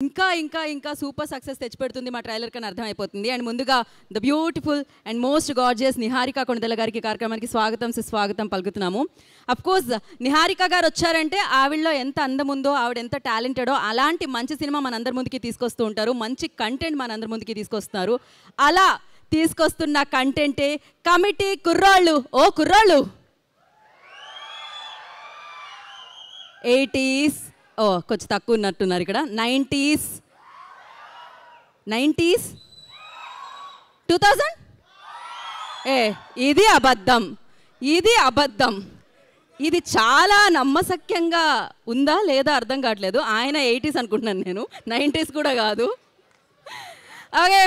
ఇంకా ఇంకా ఇంకా సూపర్ సక్సెస్ తెచ్చిపెడుతుంది మా ట్రైలర్ కన్నా అర్థమైపోతుంది. అండ్ ముందుగా the beautiful and most gorgeous Niharika Konidela గారికి కార్యక్రమానికి స్వాగతం సుస్వాగతం పలుకుతున్నాము. అఫ్కోర్స్ నిహారిక గారు వచ్చారంటే ఆవిడలో ఎంత అందం ఉందో, ఆవిడ ఎంత టాలెంటెడో, అలాంటి మంచి సినిమా మనందరి ముందుకి తీసుకొస్తూ ఉంటారు, మంచి కంటెంట్ మనందరి ముందుకి తీసుకొస్తున్నారు. అలా తీసుకొస్తున్న కంటెంటే కమిటీ కుర్రాళ్ళు. ఓ కుర్రాళ్ళు 80s, ఓ కొంచెం తక్కువ ఉన్నట్టున్నారు ఇక్కడ, 90s 2000 ఇది అబద్ధం, ఇది అబద్ధం. ఇది చాలా నమ్మశక్యంగా ఉందా లేదా అర్థం కావట్లేదు. ఆయన 80s అనుకుంటున్నాను, నేను 90s కూడా కాదు. ఓకే,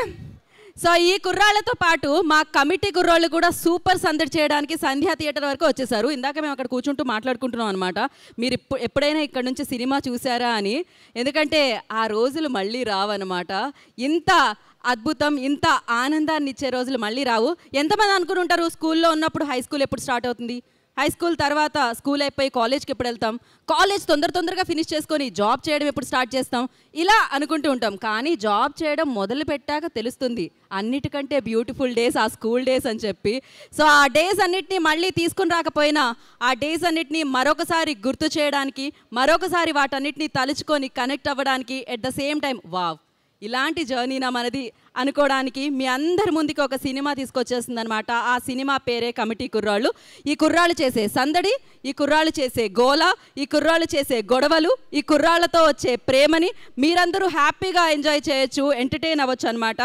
సో ఈ కుర్రాళ్ళతో పాటు మా కమిటీ కుర్రాళ్ళు కూడా సూపర్ సందడి చేయడానికి సంధ్యా థియేటర్ వరకు వచ్చేసారు. ఇందాక మేము అక్కడ కూర్చుంటూ మాట్లాడుకుంటున్నాం అనమాట, మీరు ఎప్పుడైనా ఇక్కడ నుంచి సినిమా చూసారా అని. ఎందుకంటే ఆ రోజులు మళ్ళీ రావన్నమాట. ఇంత అద్భుతం, ఇంత ఆనందాన్ని ఇచ్చే రోజులు మళ్ళీ రావు. ఎంతమంది అనుకుని ఉంటారు స్కూల్లో ఉన్నప్పుడు హై స్కూల్ ఎప్పుడు స్టార్ట్ అవుతుంది, హై స్కూల్ తర్వాత స్కూల్ అయిపోయి కాలేజ్కి ఎప్పుడు వెళ్తాం, కాలేజ్ తొందరగా ఫినిష్ చేసుకొని జాబ్ చేయడం ఎప్పుడు స్టార్ట్ చేస్తాం, ఇలా అనుకుంటూ ఉంటాం. కానీ జాబ్ చేయడం మొదలు పెట్టాక తెలుస్తుంది అన్నిటికంటే బ్యూటిఫుల్ డేస్ ఆ స్కూల్ డేస్ అని చెప్పి. సో ఆ డేస్ అన్నిటినీ మళ్ళీ తీసుకుని రాకపోయినా ఆ డేస్ అన్నిటినీ మరొకసారి గుర్తు చేయడానికి, మరొకసారి వాటన్నిటినీ తలుచుకొని కనెక్ట్ అవ్వడానికి, at the same time wow ఇలాంటి జర్నీనా మనది అనుకోవడానికి మీ అందరి ముందుకి ఒక సినిమా తీసుకొచ్చేస్తుంది అనమాట. ఆ సినిమా పేరే కమిటీ కుర్రాళ్ళు. ఈ కుర్రాళ్ళు చేసే సందడి, ఈ కుర్రాళ్ళు చేసే గోల, ఈ కుర్రాళ్ళు చేసే గొడవలు, ఈ కుర్రాళ్ళతో వచ్చే ప్రేమని మీరందరూ హ్యాపీగా ఎంజాయ్ చేయొచ్చు, ఎంటర్టైన్ అవ్వచ్చు అనమాట.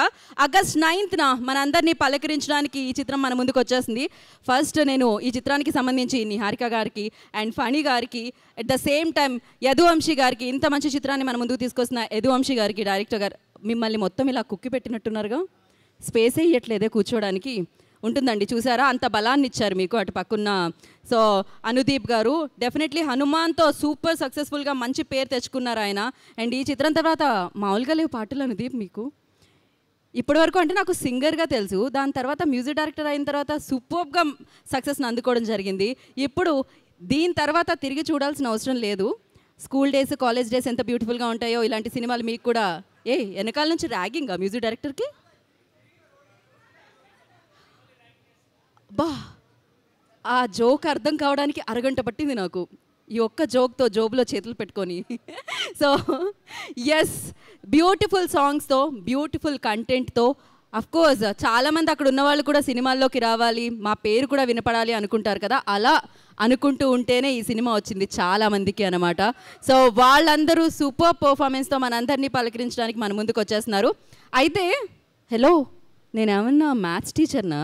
ఆగస్ట్ 9th మనందరినీ పలకరించడానికి ఈ చిత్రం మన ముందుకు వచ్చేసింది. ఫస్ట్ నేను ఈ చిత్రానికి సంబంధించి నిహారిక గారికి అండ్ ఫణి గారికి, at the same time Yaduvanshi గారికి, ఇంత మంచి చిత్రాన్ని మన ముందుకు తీసుకొస్తున్న యదువంశీ గారికి, డైరెక్టర్ గారు, మిమ్మల్ని మొత్తం ఇలా కుక్కి పెట్టినట్టున్నారుగా, స్పేసే ఇవ్వట్లేదే కూర్చోడానికి. ఉంటుందండి, చూసారా అంత బలాన్ని ఇచ్చారు మీకు అటు పక్కన్న. సో అనుదీప్ గారు డెఫినెట్లీ హనుమాన్తో సూపర్ సక్సెస్ఫుల్గా మంచి పేరు తెచ్చుకున్నారు ఆయన. అండ్ ఈ చిత్రం తర్వాత మామూలుగా లేవు పాటలు అనుదీప్ మీకు. ఇప్పటి వరకు అంటే నాకు సింగర్గా తెలుసు, దాని తర్వాత మ్యూజిక్ డైరెక్టర్ అయిన తర్వాత సూపర్గా సక్సెస్ని అందుకోవడం జరిగింది. ఇప్పుడు దీని తర్వాత తిరిగి చూడాల్సిన అవసరం లేదు. స్కూల్ డేస్, కాలేజ్ డేస్ ఎంత బ్యూటిఫుల్గా ఉంటాయో ఇలాంటి సినిమాలు మీకు కూడా. వెనకాల నుంచి ర్యాగింగా మ్యూజిక్ డైరెక్టర్కి? బా, ఆ జోక్ అర్థం కావడానికి అరగంట పట్టింది నాకు, ఈ ఒక్క జోక్తో జోబులో చేతులు పెట్టుకొని. సో ఎస్, బ్యూటిఫుల్ సాంగ్స్తో, బ్యూటిఫుల్ కంటెంట్తో, అఫ్కోర్స్ చాలామంది అక్కడ ఉన్నవాళ్ళు కూడా సినిమాల్లోకి రావాలి, మా పేరు కూడా వినపడాలి అనుకుంటారు కదా. అలా అనుకుంటూ ఉంటేనే ఈ సినిమా వచ్చింది చాలామందికి అనమాట. సో వాళ్ళందరూ సూపర్ పర్ఫార్మెన్స్తో మనందరినీ పలకరించడానికి మన ముందుకు వచ్చేస్తున్నారు. అయితే హలో, నేనేమన్నా మ్యాథ్స్ టీచర్నా?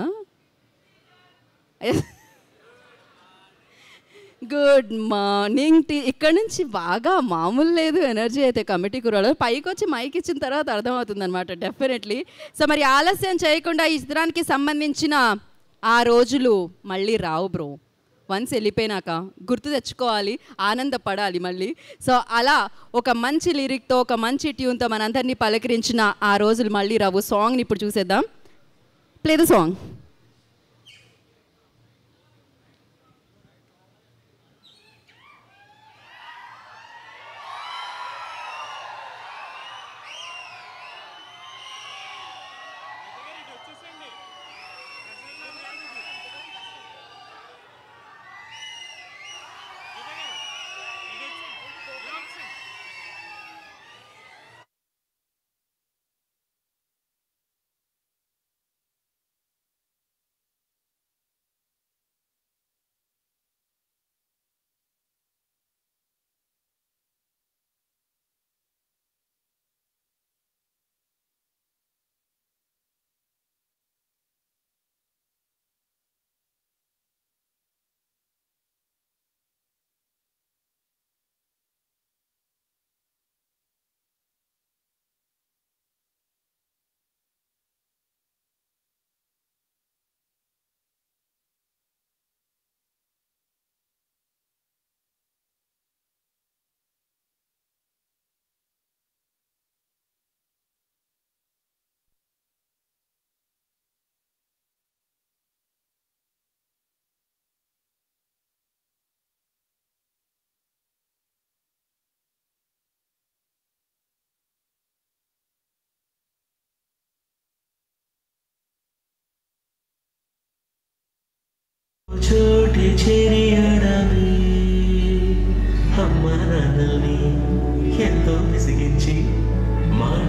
Good morning. ఇక్కడ నుంచి బాగా మామూలు లేదు ఎనర్జీ అయితే కమిటీ కుర్రాళ్ళు. పైకి వచ్చి మైక్ ఇచ్చిన తర్వాత అర్థమవుతుంది అనమాట డెఫినెట్లీ. సో మరి ఆలస్యం చేయకుండా ఈ చిత్రానికి సంబంధించిన ఆ రోజులు మళ్ళీ రావు బ్రో. వన్స్ వెళ్ళిపోయినాక గుర్తు తెచ్చుకోవాలి, ఆనందపడాలి మళ్ళీ. సో అలా ఒక మంచి లిరిక్తో, ఒక మంచి ట్యూన్తో మనందరినీ పలకరించిన ఆ రోజులు మళ్ళీ రావు. సాంగ్ని ఇప్పుడు చూసేద్దాం. Play the song.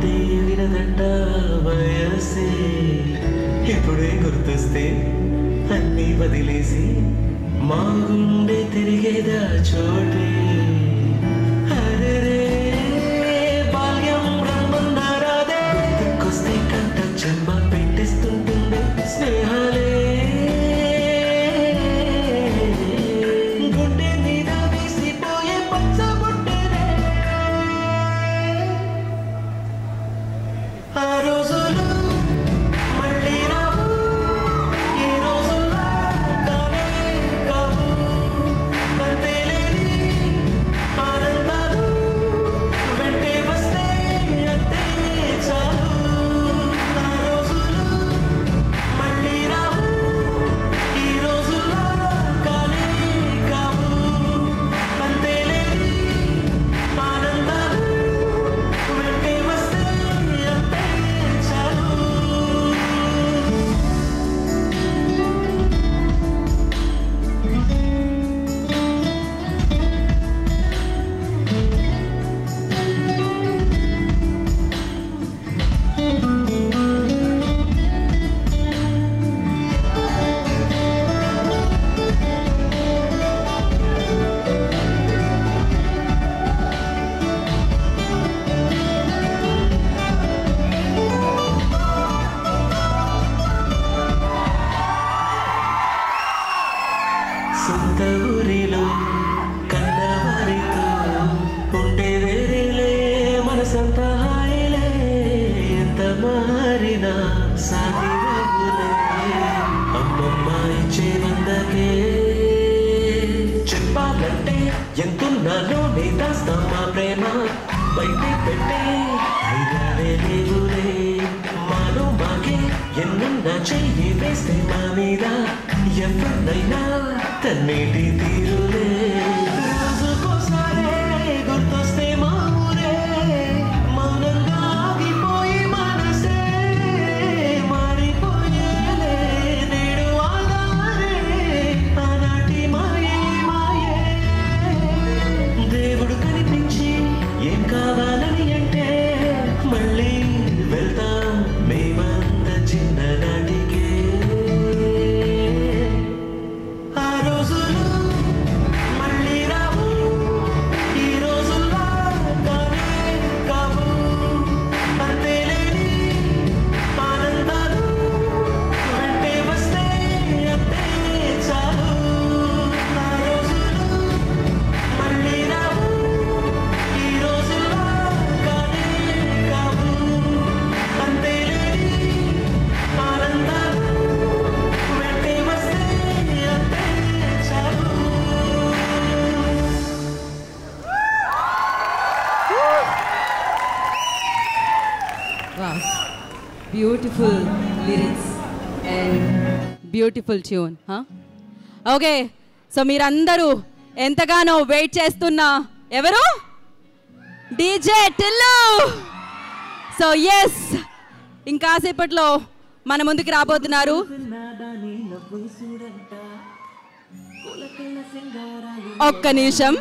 మాటే వినదంట వయసే ఇప్పుడే గుర్తొస్తే అన్నీ వదిలేసి మా గుండె తిరిగేదా చోటే అరే బాల్యం రమ్మన్నారాదే గుర్తుకొస్తే కంట చెమ్మ పెట్టిస్తుంటుండే స్నేహాలే గుండె మీద వేసిపోయే పచ్చబుట్టలే ఆ రోజులు మళ్ళీ రావు ఈ రోజుల్లో కానే కావు అంతేలేని ఆనందాలు వెంటే వస్తే అంతే చాలు ఆ రోజులు మళ్ళీ రావు ఈ రోజుల్లో కానే కావు అంతేలేని ఆనందాలు వెంటే వస్తే అంతే చాలు సొంత ఊరిలో కన్నవారితో ఉండే వేరేలే మనసంత హాయిలే ఎంత మారినా సాగిరావులే అమ్మమ్మ ఇచ్చే వందకే చెప్పాలంటే ఎంతున్నానో నీ దాస్తా మా ప్రేమ బయట పెట్టే ధైర్యాలే లేవులే మాలో మాకే ఎన్నున్నా చెయ్యి వేస్తే మా మీద ఎవరినైనా తన్నేటి తీరులే రోజుకోసారే గుర్తొస్తే మా ఊరే మౌనంగా ఆగిపోయి మనసే మారిపోయేలే నేడు ఆగారే ఆనాటి మాయే మాయే దేవుడు కనిపించి ఏం కావాలని అంటే మళ్ళీ వెళ్తాం మేమంత చిన్ననాటికే ఆ రోజులు మళ్ళీ రావు ఈ రోజుల్లో కానే కావు అంతేలేని ఆనందాలు వెంటే వస్తే అంతే చాలు ఆ రోజులు మళ్ళీ రావు ఈ రోజుల్లో కానే కావు అంతేలేని ఆనందాలు వెంటే వస్తే అంతే చాలు Wow. Beautiful lyrics and beautiful tune. Huh? Okay. So మీరందరూ ఎంతగానో వెయిట్ చేస్తున్న ఎవరు డీజే టిల్లు. సో ఎస్ ఇంకాసేపట్లో మన ముందుకు రాబోతున్నారు. ఒక్క నిమిషం.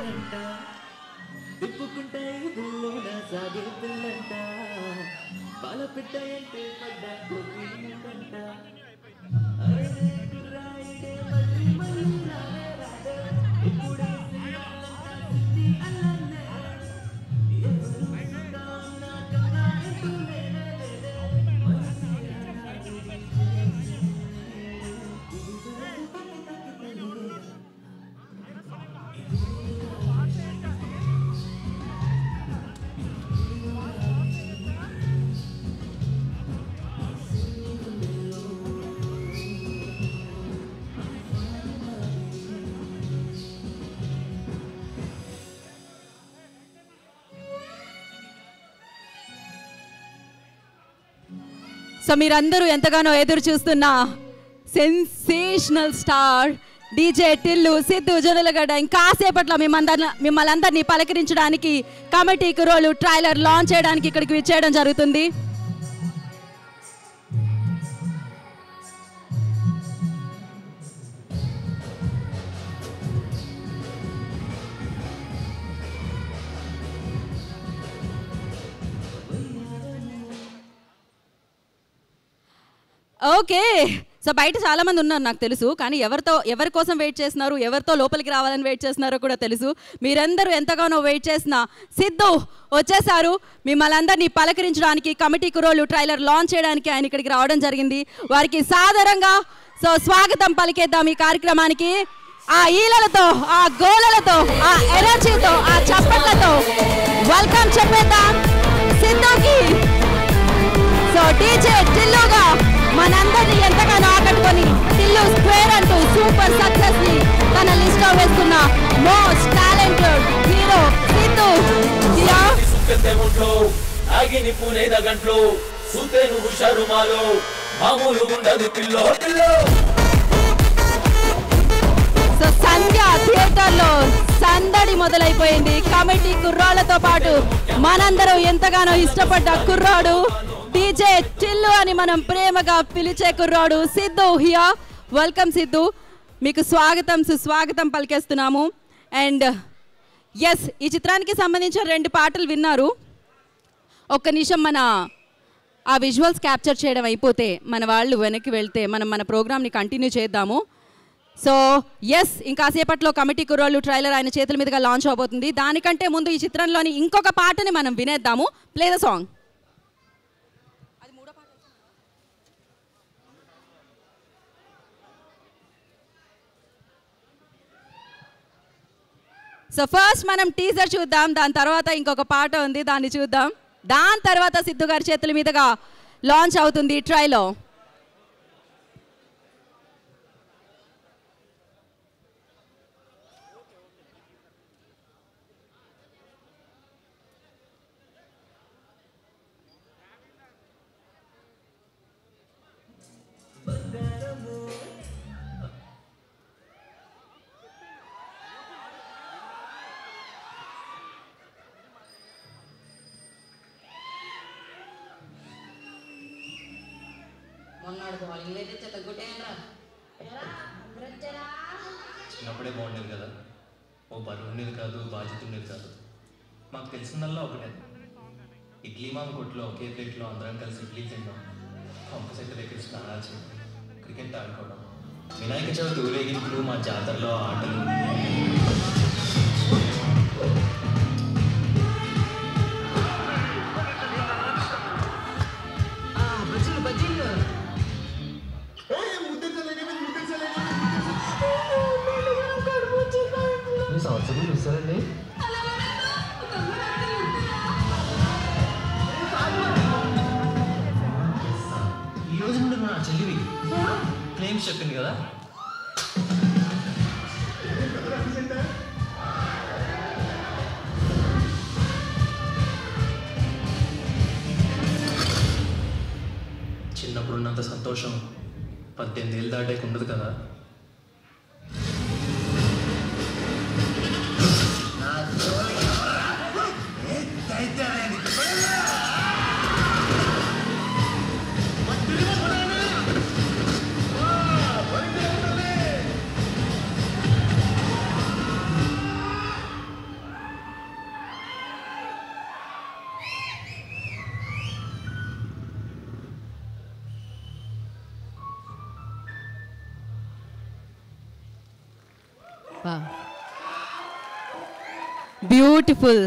సో మీరందరూ ఎంతగానో ఎదురు చూస్తున్న sensational star DJ Tillu Siddhu Jonnalagadda ఇంకాసేపట్లో మిమ్మల్ని అందరినీ పలకరించడానికి కమిటీ కురోలు ట్రైలర్ లాంచ్ చేయడానికి ఇక్కడికి విచ్చేయడం జరుగుతుంది. ఓకే, సో బయట చాలా మంది ఉన్నారు నాకు తెలుసు, కానీ ఎవరి కోసం వెయిట్ చేస్తున్నారు, ఎవరితో లోపలికి రావాలని వెయిట్ చేస్తున్నారో కూడా తెలుసు. మీరందరూ ఎంతగానో వెయిట్ చేసిన సిద్ధు వచ్చేసారు. మిమ్మల్ని అందరినీ పలకరించడానికి, కమిటీ కుర్రోళ్ళు ట్రైలర్ లాంచ్ చేయడానికి ఆయన ఇక్కడికి రావడం జరిగింది. వారికి సాదరంగా స్వాగతం పలికేద్దాం ఈ కార్యక్రమానికి. ఆ ఈలలతో, ఆ గోలలతో, ఆ ఎనర్జీతో, ఆ చప్పట్లతో వెల్కమ్ చెప్పేద్దాం సిద్ధుకి. సో డీజే టిల్లుగా మనందరినీ ఎంతగానో ఆకట్టుకొని టిల్లు స్క్వేర్ అంటూ సూపర్ సక్సెస్ ని తన లిస్ట్ లో వేసుకున్న most talented hero Siddhu. So Sandhya theatre లో సందడి మొదలైపోయింది. కమిటీ కుర్రాళ్లతో పాటు మనందరూ ఎంతగానో ఇష్టపడ్డ కుర్రాడు, డీజే టిల్లు అని మనం ప్రేమగా పిలిచే కుర్రాడు సిద్ధు హియా. వెల్కమ్ సిద్ధు, మీకు స్వాగతం సుస్వాగతం పలికేస్తున్నాము. అండ్ ఎస్, ఈ చిత్రానికి సంబంధించిన 2 పాటలు విన్నారు. ఒక్క నిమిషం మన ఆ విజువల్స్ క్యాప్చర్ చేయడం అయిపోతే మన వాళ్ళు వెనక్కి వెళ్తే మనం మన ప్రోగ్రామ్ని కంటిన్యూ చేద్దాము. సో ఎస్, ఇంకాసేపట్లో కమిటీ కుర్రోళ్ళు ట్రైలర్ ఆయన చేతుల మీదుగా లాంచ్ అవబోతుంది. దానికంటే ముందు ఈ చిత్రంలోని ఇంకొక పాటని మనం వినేద్దాము. Play the song. So first మనం టీజర్ చూద్దాం, దాని తర్వాత ఇంకొక పాట ఉంది, దాన్ని చూద్దాం. దాని తర్వాత సిద్ధు గారి చేతుల మీదుగా లాంచ్ అవుతుంది ట్రైలో. చిన్నప్పుడే బాగుండేది కదా, ఓ బరువు ఉండేది కాదు, బాధ్యత ఉండేది కాదు. మాకు తెలిసిందల్లా ఒకటే, ఇడ్లీ మామ కొట్లో ఒకే ప్లేట్లో అందరం కలిసి ఇడ్లీ తింటాం, పంప చెట్టు దగ్గర స్నానాలు చేయడం, క్రికెట్ ఆడుకోవడం, వినాయక చవితి ఊరేగింపులు, మా జాతరలో ఆటలు. సంవత్సరం చూస్తారండి. ఈ రోజు నుండి నా చెల్లివి క్లెయిమ్స్ చెప్పింది కదా. చిన్నప్పుడు ఉన్నంత సంతోషం 18 ఏళ్ళు దాటాక ఉండదు కదా. బ్యూటిఫుల్.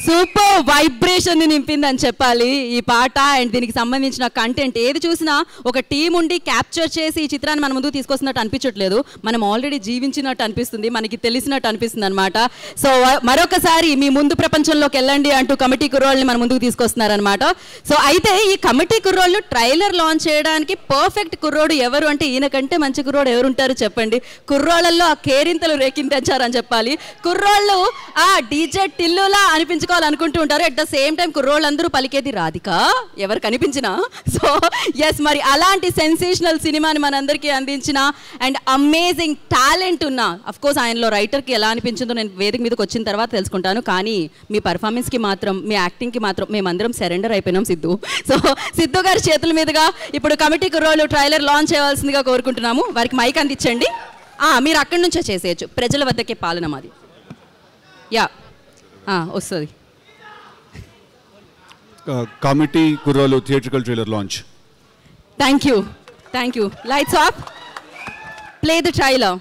సూపర్ వైబ్రేషన్ నింపిందని చెప్పాలి ఈ పాట. అండ్ దీనికి సంబంధించిన కంటెంట్ ఏది చూసినా ఒక టీం ఉండి క్యాప్చర్ చేసి ఈ చిత్రాన్ని మన ముందుకు తీసుకొస్తున్నట్టు అనిపించట్లేదు, మనం ఆల్రెడీ జీవించినట్టు అనిపిస్తుంది, మనకి తెలిసినట్టు అనిపిస్తుంది అనమాట. సో మరొకసారి మీ ముందు ప్రపంచంలోకి వెళ్ళండి అంటూ కమిటీ కుర్రోళ్ళని మన ముందుకు తీసుకొస్తున్నారనమాట. సో అయితే ఈ కమిటీ కుర్రోళ్ళు ట్రైలర్ లాంచ్ చేయడానికి పర్ఫెక్ట్ కుర్రోడు ఎవరు అంటే ఈయన కంటే మంచి కుర్రోడు ఎవరు ఉంటారు చెప్పండి. కుర్రోళ్ళల్లో ఆ కేరింతలు రేకించారని చెప్పాలి. కుర్రోళ్ళు ఆ డీజే టిల్లులా అనుకుంటూ ఉంటారు. అట్ ద సేమ్ టైం కుర్రోళ్ళందరూ పలికేది రాధిక ఎవరు కనిపించినా. సో ఎస్, మరి అలాంటి సెన్సేషనల్ సినిమాని మనందరికీ అందించిన అండ్ అమేజింగ్ టాలెంట్ ఉన్న, అఫ్ కోర్స్ ఆయనలో రైటర్కి ఎలా అనిపించిందో నేను వేదిక మీదకి వచ్చిన తర్వాత తెలుసుకుంటాను, కానీ మీ పర్ఫార్మెన్స్కి మాత్రం, మీ యాక్టింగ్కి మాత్రం మేమందరం సరెండర్ అయిపోయినాం సిద్ధు. సో సిద్ధు గారి చేతుల మీదుగా ఇప్పుడు కమిటీ కుర్రోళ్ళు ట్రైలర్ లాంచ్ చేయవలసిందిగా కోరుకుంటున్నాము. వారికి మైక్ అందించండి. మీరు అక్కడి నుంచే చేసేయచ్చు, ప్రజల వద్దకే పాలన మాది. యా వస్తుంది. కమిటీ కుర్రోళ్ళు theatrical trailer launch. Thank you. Lights off, play the trailer.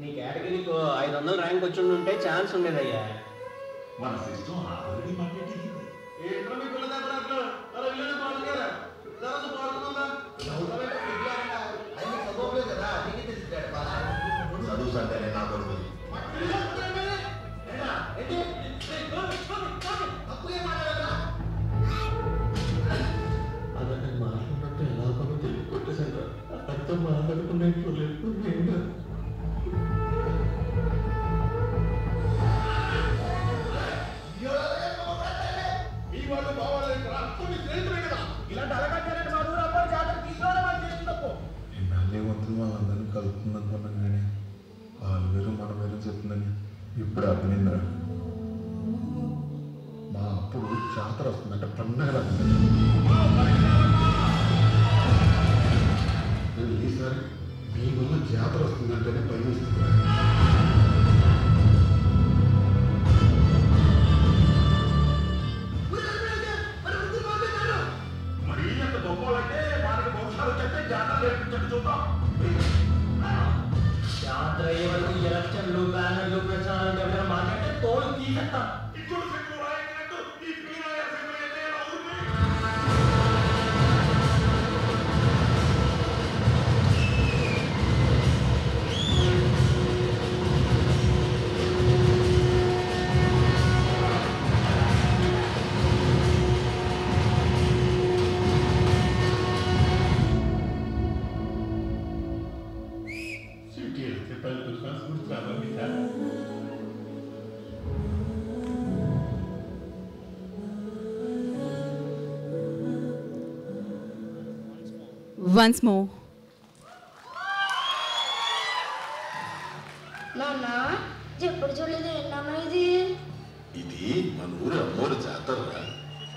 నీ కేటగిరీకి 500 ర్యాంక్ వచ్చి ఉంటే ఛాన్స్ ఉండేదయ్యా. మన సిస్టమ్ ఆల్రెడీ మట్టెట్టింది. చదువు అంటేనే నా కొడుకు. అతను మాట్లాడినట్టు ఎలా పనులు తెలియదు కొట్టేసాను. అర్థం మాట్లాడుకున్నట్టు లేదు. వాళ్ళందరినీ కలుపుతుందనుకున్నాను కానీ వాళ్ళు వేరు మన వేరు చెప్తుందని ఇప్పుడు అర్థమైందా. మా అప్పుడు జాతర వస్తుందంటే పండగ ఈసారి మీ వల్ల జాతర వస్తుందంటేనే భయం ఇస్తుంది. మరీ అంత గొప్పలంటే మనకి వంశాలు చెప్తే జాతర లేపించండి చూద్దాం. జాతర అయ్యే వరకు ఎలక్షన్లు, బ్యానర్లు, ప్రచారాలు ఎవరైనా మాట్లాడితే తోడు తీసేస్తాం. Once more. నాన్న ఎప్పుడు చూడలేదు ఏంటమ్మా ఇది? ఇది మన ఊరు అమ్మోరు జాతర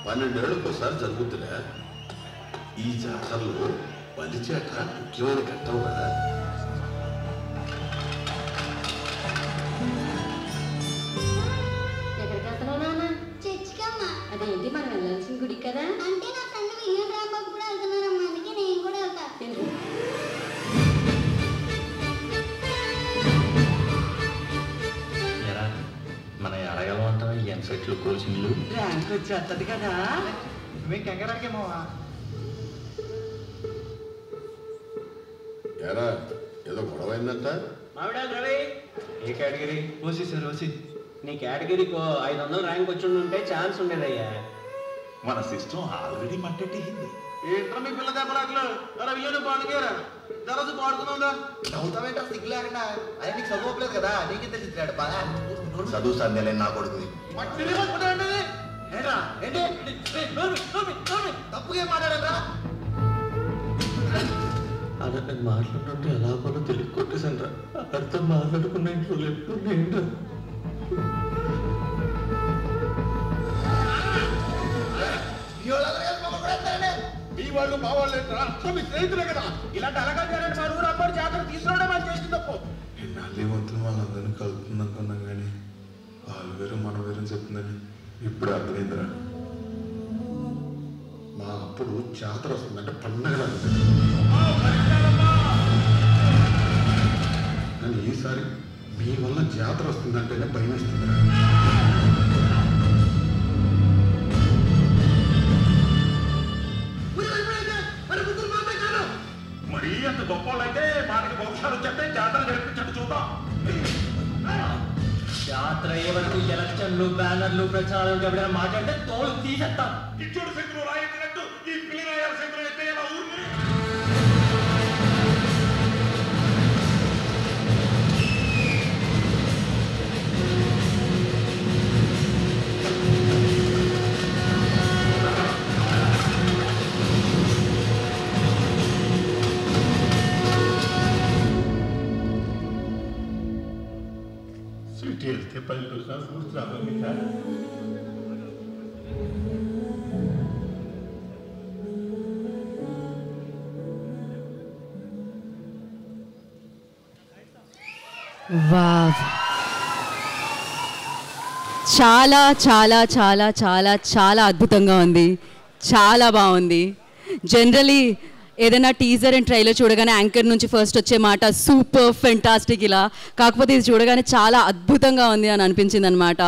12 ఏళ్ళకోసారి జరుగుతున్నా. ఈ జాతరలో బలిచేట ముఖ్యమైన ఘట్టం కదా. ఎక్కడికి వెళ్తున్నావు నాన్న? చర్చికమ్మా. అదేంటి మనం వెళ్ళాల్సిన గుడి కదా? అంటే నా ఫ్రెండ్ విలియం రాంబాబు కూడా వెళ్తున్నారమ్మా, అందుకే నేను కూడా వెళ్తా. మన ఎడగలం అంటావా ఈ ఎంసెట్లు కోచింగ్లు ర్యాంక్ వచ్చేస్తుంది కదా. నువ్వేం కంగారాకేమోవా? ఎరా ఏదో గొడవైందంట. మామిడా రవి, ఏ కేటగిరీ? OC sir, OC. నీ కేటగిరీకి 500 ర్యాంక్ వచ్చి ఉంటే ఛాన్స్ ఉండేదయ్యా. మన సిస్టమ్ ఆల్రెడీ మట్టెట్టింది. ఏంట్రా మీ పిల్ల దెబ్బలాట్లు అలా వీళ్ళు బాడుగారా జరదు పాడుకున్నా చదువుతావేంటో సిగ్గు లేకుండా అది నీకు చదువుకోలేదు కదా నీకే తెలిసిరాడు బాగా చదువు సంధ్యలే నా కొడుకుది. తప్పుగా మాట్లాడరా అలా నేను మాట్లాడుతుంటే ఎలా కూడా తెలియదు కొట్టేసాను రా అర్థం మాట్లాడుకున్న ఇంట్లో లేకుండా మీ వాళ్ళు మా వాళ్ళు మీ స్నేహితులే కదా ఇలాంటి అలగారు మా ఊరు అబ్బాయి జాతర తీసుకురావడం అని చేసింది తప్పు. నాలుగు వంతులు వాళ్ళందరినీ కలుపుతుంది అనుకున్నాం కానీ వాళ్ళు వేరు మనం వేరు చెప్తుందని ఇప్పుడు అర్థమైందిరా. మా అప్పుడు జాతర వస్తుందంటే పండగ కానీ ఈసారి మీ వల్ల జాతర వస్తుందంటేనే భయం వేస్తుందిరా. మరీ అంత గొప్ప వాళ్ళైతే మనకి భవిష్యత్తు వచ్చేస్తే జాతర జరిపించండి చూద్దాం. జాతర అయ్యే వరకు ఎలక్షన్లు బ్యానర్లు ప్రచారాలు ఎవరైనా మాట్లాడితే తోలు తీసేస్తాం. ఇచ్చోడు శంకరు రాయట్టు ఈ పిల్లల శంకరు అయితే ఎలా ఊరిని సిటీ వెళ్తే పల్లెటూరు సంస్కృతి వావ్ చాలా చాలా చాలా చాలా చాలా అద్భుతంగా ఉంది, చాలా బాగుంది. జనరలీ ఏదైనా టీజర్ అండ్ ట్రైలర్ చూడగానే యాంకర్ నుంచి ఫస్ట్ వచ్చే మాట సూపర్ ఫెంటాస్టిక్ ఇలా, కాకపోతే ఇది చూడగానే చాలా అద్భుతంగా ఉంది అని అనిపించింది అనమాట.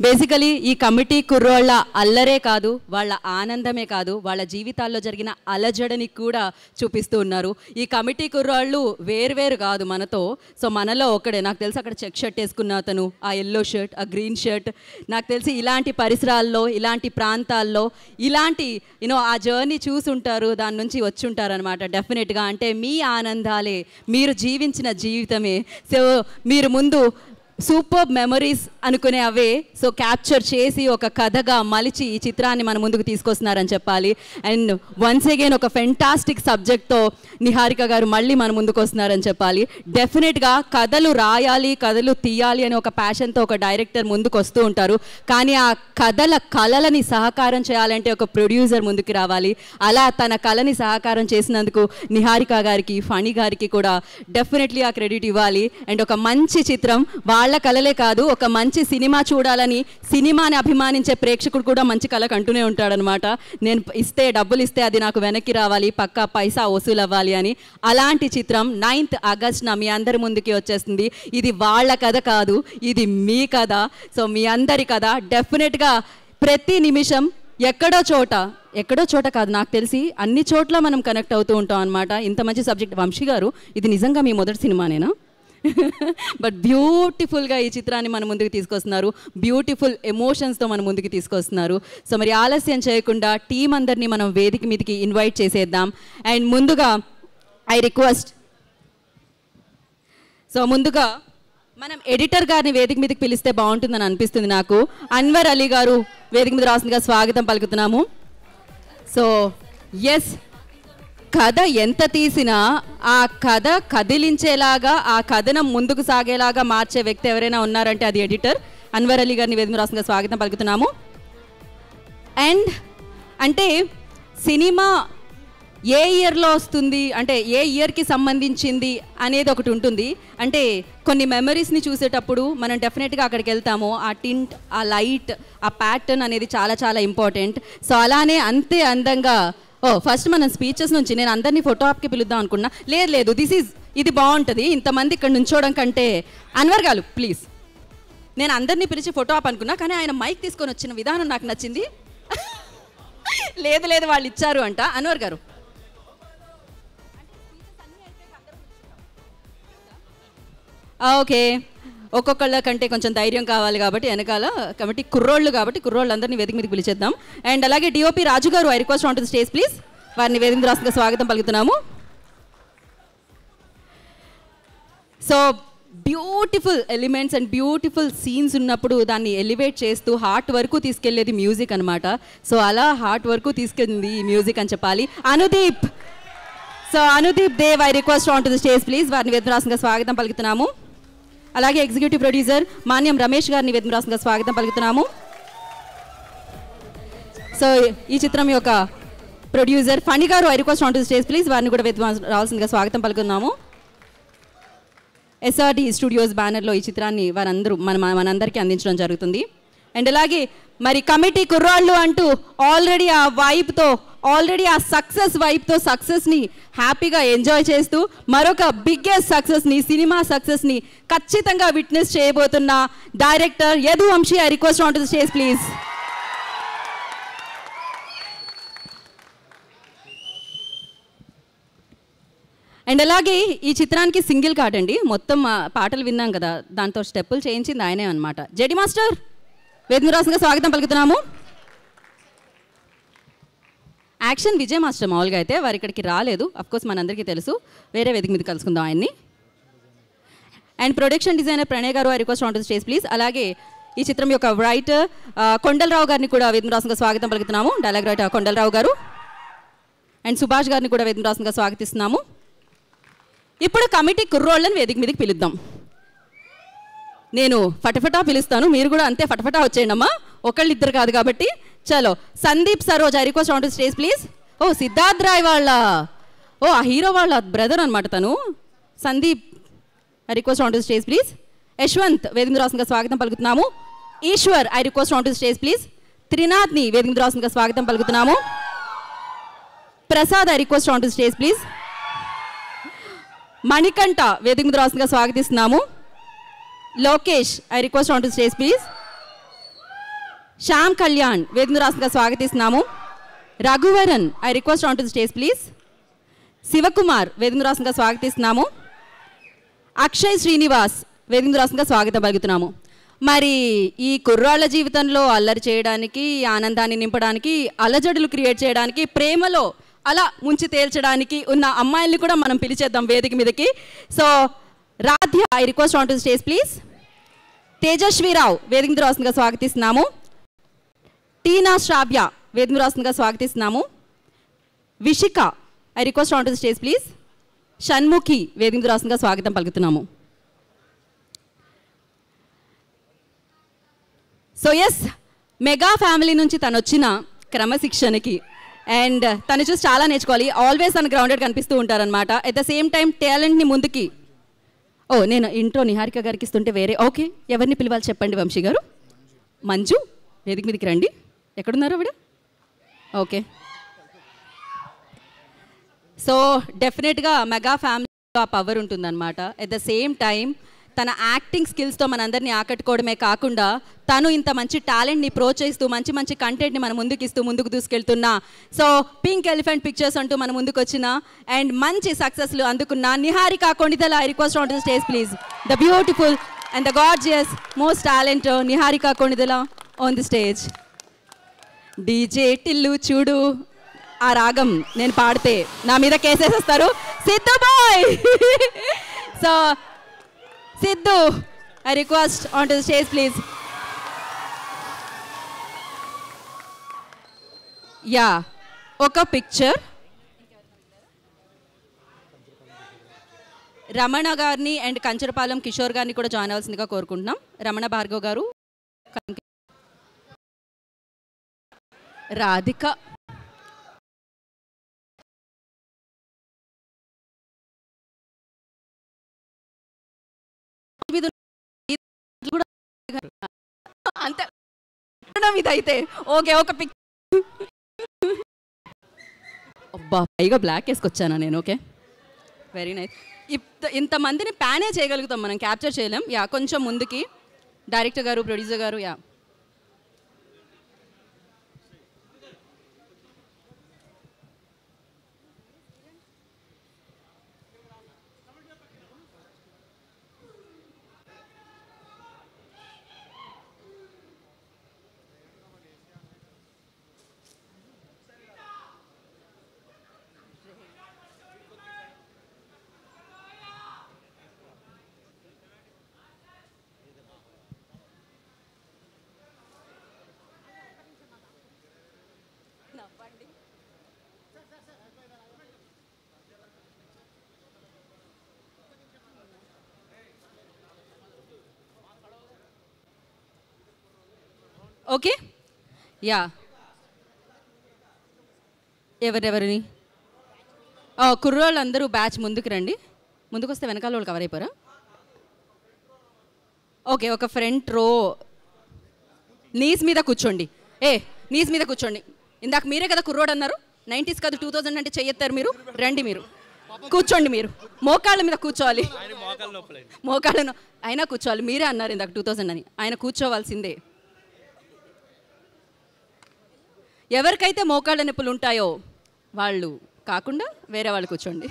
బేసికలీ ఈ కమిటీ కుర్రోళ్ళ అల్లరే కాదు, వాళ్ళ ఆనందమే కాదు, వాళ్ళ జీవితాల్లో జరిగిన అలజడిని కూడా చూపిస్తూ ఉన్నారు. ఈ కమిటీ కుర్రోళ్ళు వేరువేరు కాదు మనతో, సో మనలో ఒకడే. నాకు తెలిసి అక్కడ చెక్ షర్ట్ వేసుకున్న అతను, ఆ ఎల్లో షర్ట్, ఆ గ్రీన్ షర్ట్, నాకు తెలిసి ఇలాంటి పరిసరాల్లో, ఇలాంటి ప్రాంతాల్లో, ఇలాంటి ఆ జర్నీ చూసుంటారు, దాని నుంచి వచ్చి ఉంటారు అనమాట. డెఫినెట్గా అంటే మీ ఆనందాలే, మీరు జీవించిన జీవితమే. సో మీరు ముందు సూపర్ మెమరీస్ అనుకునే అవే సో క్యాప్చర్ చేసి ఒక కథగా మలిచి ఈ చిత్రాన్ని మన ముందుకు తీసుకొస్తున్నారని చెప్పాలి. అండ్ వన్స్ అగైన్ ఒక ఫెంటాస్టిక్ సబ్జెక్ట్తో నిహారిక గారు మళ్ళీ మన ముందుకు వస్తున్నారని చెప్పాలి. డెఫినెట్గా కథలు రాయాలి, కథలు తీయాలి అని ఒక ప్యాషన్తో ఒక డైరెక్టర్ ముందుకు వస్తూ ఉంటారు, కానీ ఆ కళలని సహకారం చేయాలంటే ఒక ప్రొడ్యూసర్ ముందుకు రావాలి. అలా తన కళని సహకారం చేసినందుకు నిహారిక గారికి, ఫణి గారికి కూడా డెఫినెట్లీ ఆ క్రెడిట్ ఇవ్వాలి. అండ్ ఒక మంచి చిత్రం, వాళ్ళ కళలే కాదు, ఒక మంచి సినిమా చూడాలని సినిమాని అభిమానించే ప్రేక్షకుడు కూడా మంచి కళ కంటూనే ఉంటాడనమాట. నేను డబ్బులు ఇస్తే అది నాకు వెనక్కి రావాలి, పక్కా పైసా వసూలు అవ్వాలి అని. అలాంటి చిత్రం 9th ఆగస్టున మీ అందరి ముందుకి వచ్చేస్తుంది. ఇది వాళ్ళ కథ కాదు, ఇది మీ కథ. సో మీ అందరి కథ. డెఫినెట్గా ప్రతి నిమిషం ఎక్కడో చోట కాదు, నాకు తెలిసి అన్ని చోట్ల మనం కనెక్ట్ అవుతూ ఉంటాం అనమాట. ఇంత మంచి సబ్జెక్ట్. వంశీ గారు, ఇది నిజంగా మీ మొదటి సినిమానేనా? బట్ బ్యూటిఫుల్గా ఈ చిత్రాన్ని మన ముందుకు తీసుకొస్తున్నారు, బ్యూటిఫుల్ ఎమోషన్స్తో మన ముందుకు తీసుకొస్తున్నారు. సో మరి ఆలస్యం చేయకుండా టీం అందరినీ మనం వేదిక మీదకి ఇన్వైట్ చేసేద్దాం. అండ్ ముందుగా ఐ రిక్వెస్ట్, సో ముందుగా మనం ఎడిటర్ గారిని వేదిక మీదకి పిలిస్తే బాగుంటుందని అనిపిస్తుంది నాకు. అన్వర్ అలీ గారు వేదిక మీద రాస్తుందిగా స్వాగతం పలుకుతున్నాము. సో ఎస్, కథ ఎంత తీసినా ఆ కథ కదిలించేలాగా, ఆ కథనం ముందుకు సాగేలాగా మార్చే వ్యక్తి ఎవరైనా ఉన్నారంటే అది ఎడిటర్. అన్వర్ అలీ గారిని వేదిక రాష్ట్రంగా స్వాగతం పలుకుతున్నాము. అండ్ అంటే సినిమా ఏ ఇయర్లో వస్తుంది, అంటే ఏ ఇయర్కి సంబంధించింది అనేది ఒకటి ఉంటుంది. అంటే కొన్ని మెమరీస్ని చూసేటప్పుడు మనం డెఫినెట్గా అక్కడికి వెళ్తాము. ఆ టింట్, ఆ లైట్, ఆ ప్యాటర్న్ అనేది చాలా చాలా ఇంపార్టెంట్. సో అలానే అంతే అందంగా ఫస్ట్ మనం స్పీచెస్ నుంచి నేను అందరినీ ఫోటో ఆప్కి పిలుద్దాం అనుకున్నా. లేదు ఇది బాగుంటుంది, ఇంతమంది ఇక్కడ నుంచోవడం కంటే. అన్వర్ గారు ప్లీజ్. నేను అందరినీ పిలిచి ఫోటో ఆప్ అనుకున్నా, కానీ ఆయన మైక్ తీసుకొని వచ్చిన విధానం నాకు నచ్చింది. లేదు వాళ్ళు ఇచ్చారు అంట. అన్వర్ గారు ఓకే, ఒక్కొక్కళ్ళ కంటే కొంచెం ధైర్యం కావాలి కాబట్టి వెనకాల కాబట్టి కుర్రోళ్ళందరినీ వేదిక మీదకి పిలిచేద్దాం. అండ్ అలాగే DOP Raju garu I request on to the stage please. వారిని వేదిక రాష్ట్రంగా స్వాగతం పలుకుతున్నాము. So beautiful elements and beautiful scenes ఉన్నప్పుడు దాన్ని ఎలివేట్ చేస్తూ హార్ట్ వరకు తీసుకెళ్లేది మ్యూజిక్ అనమాట. సో అలా హార్ట్ వరకు తీసుకెళ్ళింది ఈ మ్యూజిక్ అని చెప్పాలి. Anudeep Dev I request on to the stage please. వారిని వేదిక రాష్ట్రంగా స్వాగతం పలుకుతున్నాము. అలాగే ఎగ్జిక్యూటివ్ ప్రొడ్యూసర్ మాన్యం రమేష్ గారిని వేదిక రాష్ట్రంగా స్వాగతం పలుకుతున్నాము. సో ఈ చిత్రం యొక్క ప్రొడ్యూసర్ ఫణి గారు I request on to the stage please. వారిని కూడా వేదిక రావాల్సిందిగా స్వాగతం పలుకున్నాము. SRD స్టూడియోస్ బ్యానర్లో ఈ చిత్రాన్ని వారందరూ మనందరికీ అందించడం జరుగుతుంది. అండ్ అలాగే మరి కమిటీ కుర్రాళ్ళు అంటూ ఆల్రెడీ ఆ సక్సెస్ వైపుతో సక్సెస్ని హ్యాపీగా ఎంజాయ్ చేస్తూ మరొక బిగ్గెస్ట్ సక్సెస్ని సినిమా సక్సెస్ని ఖచ్చితంగా విట్నెస్ చేయబోతున్న director Yaduvanshi I request on to the stage please. And అలాగే ఈ చిత్రానికి సింగిల్ కార్డ్ అండి. మొత్తం పాటలు విన్నాం కదా, దాంతో స్టెప్పులు చేయించింది ఆయనే అనమాట. జెడి మాస్టర్ వేదిక రాష్ట్రంగా స్వాగతం పలుకుతున్నాము. యాక్షన్ విజయ్ మాస్టర్ మామూలుగా అయితే వారు ఇక్కడికి రాలేదు, అఫ్కోర్స్ మనందరికీ తెలుసు. వేరే వేదిక మీద కలుసుకుందాం ఆయన్ని. అండ్ ప్రొడక్షన్ డిజైనర్ ప్రణయ్ గారు I request on to the stage please. అలాగే ఈ చిత్రం యొక్క రైటర్ కొండలరావు గారిని కూడా వేదిక రాష్ట్రంగా స్వాగతం పలుకుతున్నాము. డైలాగ్ రైటర్ కొండలరావు గారు. అండ్ సుభాష్ గారిని కూడా వేదిక రాష్ట్రంగా స్వాగతిస్తున్నాము. ఇప్పుడు కమిటీ కుర్రోళ్ళని వేదిక మీదకి పిలుద్దాం. నేను ఫటఫటా పిలుస్తాను, మీరు కూడా అంతే ఫటఫటా వచ్చేయండి అమ్మా, ఒకళ్ళిద్దరు కాదు కాబట్టి. చలో Sandeep Saroj I request on to stage please. Siddharth Roy వాళ్ళ ఆ హీరో వాళ్ళ బ్రదర్ అనమాట తను. Sandeep I request on to stage please. Yashwant వేదిక రాష్ట్రంగా స్వాగతం పలుకుతున్నాము. Eswar I request on to stage please. త్రినాథ్ని వేదిక రాష్ట్రంగా స్వాగతం పలుకుతున్నాము. Prasad I request on to stage please. Manikanta వేదిక మీద రాష్ట్రంగా స్వాగతిస్తున్నాము. Lokesh I request on to stage please. Shyam Kalyan వేదిక మీద రాష్ట్రంగా స్వాగతిస్తున్నాము. Raghuvaran I request on to stage please. Shivakumar వేదిక మీద రాష్ట్రంగా స్వాగతిస్తున్నాము. అక్షయ్ శ్రీనివాస్ వేదిక మీద రాష్ట్రంగా స్వాగతం పలుకుతున్నాము. మరి ఈ కుర్రాళ్ళ జీవితంలో అల్లరి చేయడానికి, ఆనందాన్ని నింపడానికి, అలజడులు క్రియేట్ చేయడానికి, ప్రేమలో అలా ముంచి తేల్చడానికి ఉన్న అమ్మాయిల్ని కూడా మనం పిలిచేద్దాం వేదిక మీదకి. So Radhya I request on to stage please. Tejaswi Rao వేదిక మీద రాష్ట్రంగా స్వాగతిస్తున్నాము. టీనా శ్రావ్య వేదిక మీద రాష్ట్రంగా స్వాగతిస్తున్నాము. Vishika I request on to stage please. Shanmukhi వేదిక మీద రాష్ట్రంగా స్వాగతం పలుకుతున్నాము. సో ఎస్, మెగా ఫ్యామిలీ నుంచి తను వచ్చిన క్రమశిక్షణకి అండ్ తను చూసి చాలా నేర్చుకోవాలి. ఆల్వేస్ తను గ్రౌండెడ్ కనిపిస్తూ ఉంటారనమాట. ఎట్ ద సేమ్ టైం టాలెంట్ని ముందుకి నేను ఇంట్రో నిహారిక గారికి ఇస్తుంటే వేరే ఓకే, ఎవరిని పిలవాలి చెప్పండి వంశీ గారు. మంజు వేదిక మీదకి రండి. ఎక్కడున్నారు ఆవిడ? ఓకే. సో డెఫినెట్గా మెగా ఫ్యామిలీలో ఆ పవర్ ఉంటుందన్నమాట. ఎట్ ద సేమ్ టైం తన యాక్టింగ్ స్కిల్స్తో మనందరినీ ఆకట్టుకోవడమే కాకుండా తను ఇంత మంచి టాలెంట్ని ప్రోత్సహిస్తూ మంచి మంచి కంటెంట్ని మన ముందుకు ఇస్తూ ముందుకు దూసుకెళ్తున్నా. సో పింక్ ఎలిఫెంట్ పిక్చర్స్ అంటూ మన ముందుకు వచ్చిన అండ్ మంచి సక్సెస్లు అందుకున్న Niharika Konidela I request on to stage please. The beautiful and the gorgeous most talent Niharika Konidela on the stage. DJ Tillu చూడు ఆ రాగం నేను పాడితే నా మీద కేసేసేస్తారు. Siddhu boy. So Siddhu I request on to the stage please. Yeah, ఒక పిక్చర్ రమణ గారిని అండ్ కంచరపాలెం కిషోర్ గారిని కూడా జాయిన్ అవ్వాల్సిందిగా కోరుకుంటున్నాం. రమణ భార్గవ్ గారు, రాధిక, అంతే ఇదైతే ఓకే. ఒక పిక్ అబ్బా పైగా బ్లాక్ వేసుకొచ్చానా నేను. Okay, very nice. ఇంతమందిని ప్యానే చేయగలుగుతాం మనం, క్యాప్చర్ చేయలేం. యా, కొంచెం ముందుకి డైరెక్టర్ గారు, ప్రొడ్యూసర్ గారు. యా, ఓకే యా ఎవరెవరిని కుర్రోళ్ళు అందరూ బ్యాచ్ ముందుకు రండి. ముందుకు వస్తే వెనకాల వాళ్ళు కవర్ అయిపోరా? ఓకే, ఒక ఫ్రంట్ రో నీస్ మీద కూర్చోండి. నీస్ మీద కూర్చోండి. ఇందాక మీరే కదా కుర్రోడు అన్నారు. 90s కాదు 2000 అంటే చెయ్యెత్తారు మీరు. రండి, మీరు కూర్చోండి. మీరు మోకాళ్ళ మీద కూర్చోవాలి. మోకాళ్ళను అయినా కూర్చోవాలి. మీరే అన్నారు ఇందాక 2000 అని. ఆయన కూర్చోవాల్సిందే. ఎవరికైతే మోకాళ్ళ నొప్పులు ఉంటాయో వాళ్ళు కాకుండా వేరే వాళ్ళు కూర్చోండి.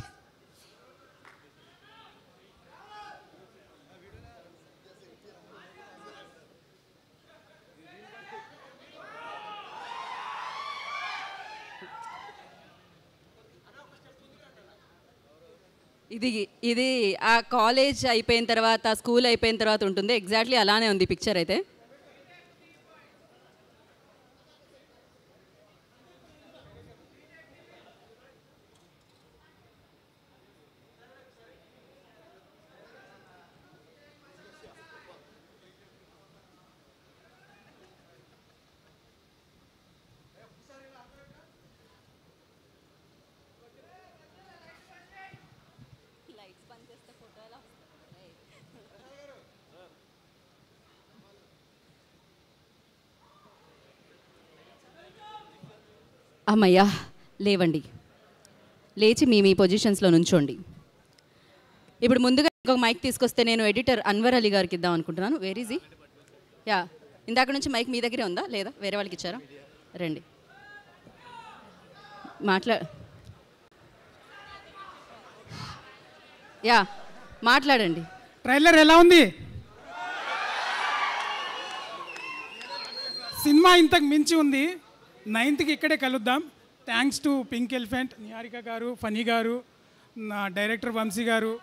ఇది ఆ కాలేజ్ అయిపోయిన తర్వాత, స్కూల్ అయిపోయిన తర్వాత ఉంటుంది. ఎగ్జాక్ట్లీ అలానే ఉంది పిక్చర్ అయితే. అమ్మయ్యా, లేవండి. లేచి మీ పొజిషన్స్లో నుంచోండి. ఇప్పుడు ముందుగా ఇంకొక మైక్ తీసుకొస్తే నేను ఎడిటర్ అన్వర్ అలీ గారికి ఇద్దాం అనుకుంటున్నాను. Where is he? యా, ఇందాక నుంచి మైక్ మీ దగ్గరే ఉందా లేదా వేరే వాళ్ళకి ఇచ్చారా? రండి, మాట్లాడండి. ట్రైలర్ ఎలా ఉంది? సినిమా ఇంతకు మించి ఉంది. 9th ఇక్కడే కలుద్దాం. Thanks to pink elephant, Niharika గారు, ఫనీ గారు, నా డైరెక్టర్ వంశీ గారు,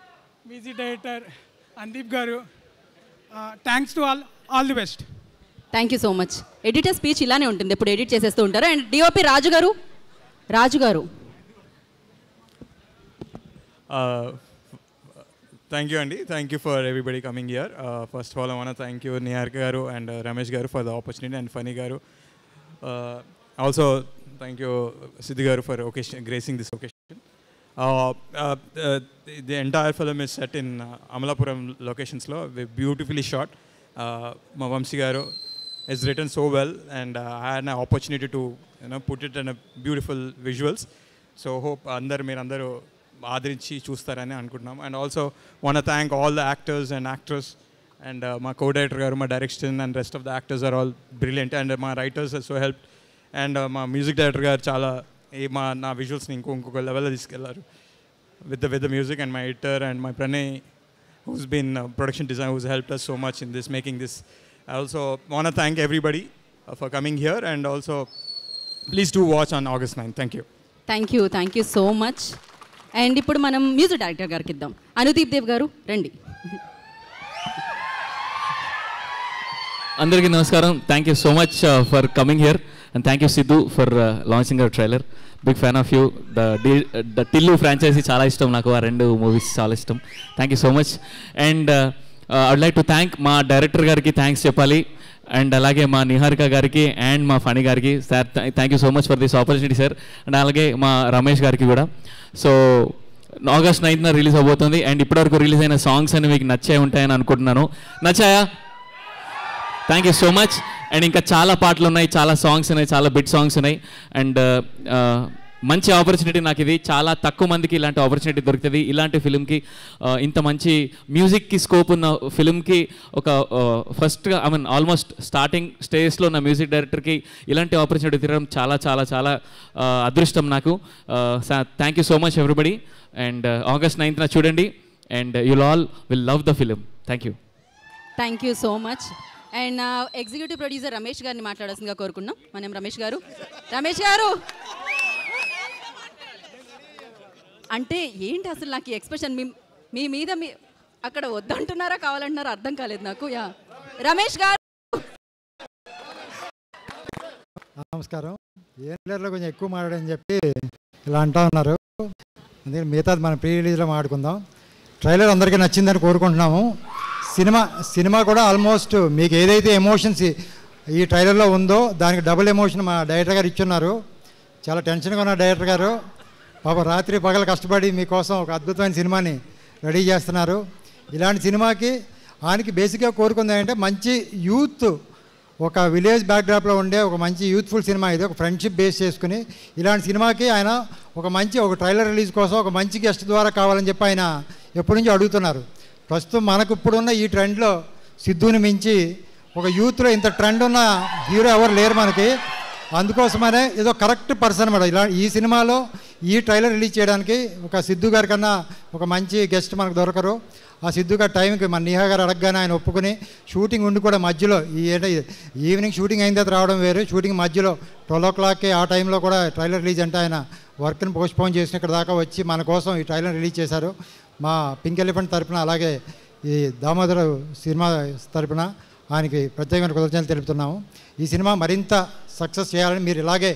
మ్యూజిక్ డైరెక్టర్ అందీప్ గారు. Thanks to all the best. Thank you so much. Editor speech ఇలానే ఉంటుంది, ఎప్పుడు ఎడిట్ చేసేస్తూ ఉంటారు. అండ్ డిఓపి రాజు గారు. Thank you, Andy. Thank you for everybody coming here. First of all, I want to thank you, Niharika Garu and Ramesh Garu, for the opportunity, and Funny Garu. Also, thank you, Siddhi Garu, for gracing this occasion. The entire film is set in Amalapuram locations, beautifully shot. My Vamsi Garu has written so well, and I had an opportunity to put it in a beautiful visuals. So hope meerandaru ఆదరించి చూస్తారని అనుకుంటున్నాం. And also want to thank all the actors and actress and మా co director గారు, మా direction and rest of the actors are all brilliant. And మా writers so help. And మా music director గారు చాలా నా విజువల్స్ని ఇంకొక లెవెల్లో తీసుకెళ్లారు with the music. And my editor and my Pranay, who's been production design, who's helped us so much in this, making this. I also want to thank everybody for coming here, and also please do watch on August 9th. Thank you so much. And ఇప్పుడు మనం music director గారికి ఇద్దాం. అనుదీప్ దేవ్ గారు రండి. అందరికీ నమస్కారం. Thank you so much for coming here, and thank you Siddhu for launching our trailer. Big fan of you. The Tillu franchise చాలా ఇష్టం నాకు, ఆ 2 మూవీస్ చాలా ఇష్టం. Thank you so much. And I would like to thank మా director గారికి thanks చెప్పాలి, అండ్ అలాగే మా నిహారిక గారికి అండ్ మా ఫనీ గారికి. Sir, thank you so much for this opportunity sir. And అలాగే మా రమేష్ గారికి కూడా. సో August 9th రిలీజ్ అవబోతుంది. అండ్ ఇప్పటివరకు రిలీజ్ అయిన సాంగ్స్ అని మీకు నచ్చే ఉంటాయని అనుకుంటున్నాను. నచ్చాయా? Thank you so much. And ఇంకా చాలా పాటలు ఉన్నాయి, చాలా సాంగ్స్ ఉన్నాయి, చాలా బిట్ సాంగ్స్ ఉన్నాయి. అండ్ మంచి ఆపర్చునిటీ నాకు ఇది. చాలా తక్కువ మందికి ఇలాంటి ఆపర్చునిటీ దొరుకుతుంది. ఇలాంటి ఫిల్మ్కి, ఇంత మంచి మ్యూజిక్కి స్కోప్ ఉన్న ఫిల్మ్కి ఒక ఫస్ట్గా ఆల్మోస్ట్ స్టార్టింగ్ స్టేజ్లో ఉన్న మ్యూజిక్ డైరెక్టర్కి ఇలాంటి ఆపర్చునిటీ తిరగడం చాలా చాలా చాలా అదృష్టం నాకు. Thank you so much everybody. And August 9th చూడండి, and you'll all will love the film. Thank you so much. And executive producer Ramesh గారిని మాట్లాడాల్సిందిగా కోరుకున్నాం. మనం రమేష్ గారు అంటే ఏంటి అసలు నాకు ఈ ఎక్స్ప్రెషన్ మీ మీద అక్కడ వద్దంటున్నారా కావాలంటున్నారా అర్థం కాలేదు నాకు. రమేష్ గారు నమస్కారం. ఏ ట్రైలర్లో కొంచెం ఎక్కువ మాట్లాడని చెప్పి ఇలా అంటూ ఉన్నారు. అందుకని మిగతాది మనం ప్రీ రిలీజ్లో మాట్లాడుకుందాం. ట్రైలర్ అందరికీ నచ్చిందని కోరుకుంటున్నాము. సినిమా కూడా ఆల్మోస్ట్ మీకు ఏదైతే ఎమోషన్స్ ఈ ట్రైలర్లో ఉందో దానికి డబుల్ ఎమోషన్ మా డైరెక్టర్ గారు ఇచ్చున్నారు. చాలా టెన్షన్గా ఉన్న డైరెక్టర్ గారు పాప రాత్రి పగలు కష్టపడి మీకోసం ఒక అద్భుతమైన సినిమాని రెడీ చేస్తున్నారు. ఇలాంటి సినిమాకి ఆయనకి బేసిక్గా కోరుకుంది ఏంటంటే మంచి యూత్, ఒక విలేజ్ బ్యాక్డ్రాప్లో ఉండే ఒక మంచి యూత్ఫుల్ సినిమా ఇది, ఒక ఫ్రెండ్షిప్ బేస్ చేసుకుని ఇలాంటి సినిమాకి ఆయన ఒక ట్రైలర్ రిలీజ్ కోసం ఒక మంచి గెస్ట్ ద్వారా కావాలని చెప్పి ఆయన ఎప్పటి నుంచో అడుగుతున్నారు. ప్రస్తుతం మనకు ఇప్పుడున్న ఈ ట్రెండ్లో సిద్ధుని మించి ఒక యూత్లో ఇంత ట్రెండ్ ఉన్న హీరో ఎవరు లేరు మనకి. అందుకోసమనే ఏదో కరెక్ట్ పర్సన్ అన్నమాట. ఇలా ఈ సినిమాలో ఈ ట్రైలర్ రిలీజ్ చేయడానికి ఒక సిద్ధు గారి కన్నా ఒక మంచి గెస్ట్ మనకు దొరకరు. ఆ సిద్ధు గారి టైంకి మన నిహా గారు అడగగానే ఆయన ఒప్పుకుని షూటింగ్ ఉండి కూడా మధ్యలో ఈవినింగ్ షూటింగ్ అయిన తర్వాత రావడం వేరు, షూటింగ్ మధ్యలో 12 o'clockకి ఆ టైంలో కూడా ట్రైలర్ రిలీజ్ అంటే ఆయన వర్క్ని పోస్ట్పోన్ చేసిన ఇక్కడ దాకా వచ్చి మన కోసం ఈ ట్రైలర్ రిలీజ్ చేశారు. మా పింక్ ఎలిఫెంట్ తరపున అలాగే ఈ దామోదర సినిమా తరపున ఆయనకి ప్రత్యేకమైన కృతజ్ఞతలు తెలుపుతున్నాము. ఈ సినిమా మరింత సక్సెస్ చేయాలని మీరు ఇలాగే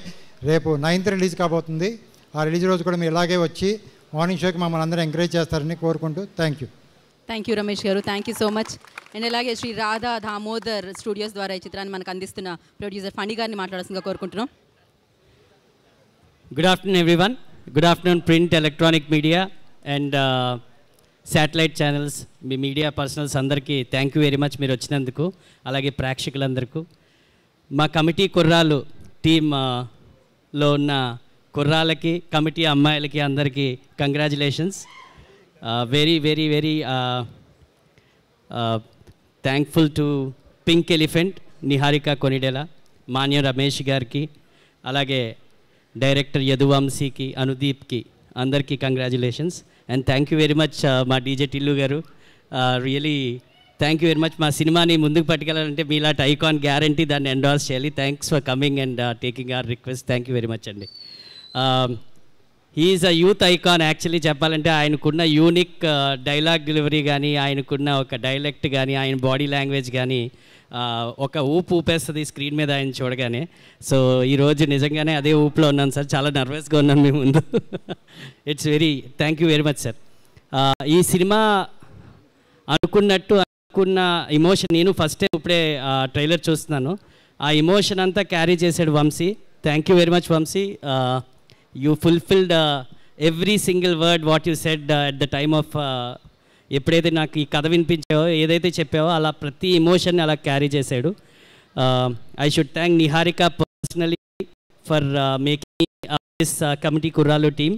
రేపు 9th రిలీజ్ కాబోతుంది. ఆ రిలీజ్ రోజు కూడా మీరు ఇలాగే వచ్చి మార్నింగ్ షోకి మమ్మల్ని అందరూ ఎంకరేజ్ చేస్తారని కోరుకుంటూ థ్యాంక్ యూ రమేష్ గారు, thank you so much. And అలాగే శ్రీ రాధా దామోదర్ స్టూడియోస్ ద్వారా ఈ చిత్రాన్ని మనకు అందిస్తున్న ప్రొడ్యూసర్ ఫణి గారిని మాట్లాడాల్సిందిగా కోరుకుంటున్నాం. Good afternoon everyone. Good afternoon print, electronic media and satellite channels, me media personals అందరికీ థ్యాంక్ యూ వెరీ మచ్ మీరు వచ్చినందుకు. అలాగే ప్రేక్షకులందరికీ, మా కమిటీ కుర్రాళ్ళు టీంలో ఉన్న కుర్రాళ్ళకి, కమిటీ అమ్మాయిలకి అందరికీ congratulations. Very very very thankful to pink elephant, Niharika Konidela, Manyam Ramesh గారికి, అలాగే డైరెక్టర్ యదువంశీకి, అనుదీప్కి అందరికీ congratulations. And thank you very much మా DJ Tillu garu, really thank you very much. మా సినిమాని ముందుకు పట్టుకెళ్ళాలంటే మీలాంటి ఐకాన్ గ్యారంటీ దాన్ని ఎండార్స్ చేయాలి. Thanks for coming and taking our request. Thank you very much అండి. He is a youth icon. Actually చెప్పాలంటే ఆయనకున్న యూనిక్ డైలాగ్ డెలివరీ కానీ, ఆయనకున్న ఒక డైలెక్ట్ కానీ, ఆయన బాడీ లాంగ్వేజ్ కానీ ఒక ఊపు ఊపేస్తుంది స్క్రీన్ మీద ఆయన చూడగానే. సో ఈరోజు నిజంగానే అదే ఊపులో ఉన్నాను సార్, చాలా నర్వస్గా ఉన్నాను మీ ముందు. It's very thank you very much sir. ఈ సినిమా అనుకున్న ఇమోషన్, నేను ఫస్ట్ టైం ఇప్పుడే ట్రైలర్ చూస్తున్నాను, ఆ ఇమోషన్ అంతా క్యారీ చేశాడు Vamsi. Thank you very much Vamsi. You fulfilled every single word what you said at the time of ఎప్పుడైతే నాకు ఈ కథ వినిపించావో, ఏదైతే చెప్పావో అలా ప్రతి ఎమోషన్ అలా క్యారీ చేశాడు. I should thank Niharika personally for making this committee Kurrollu team.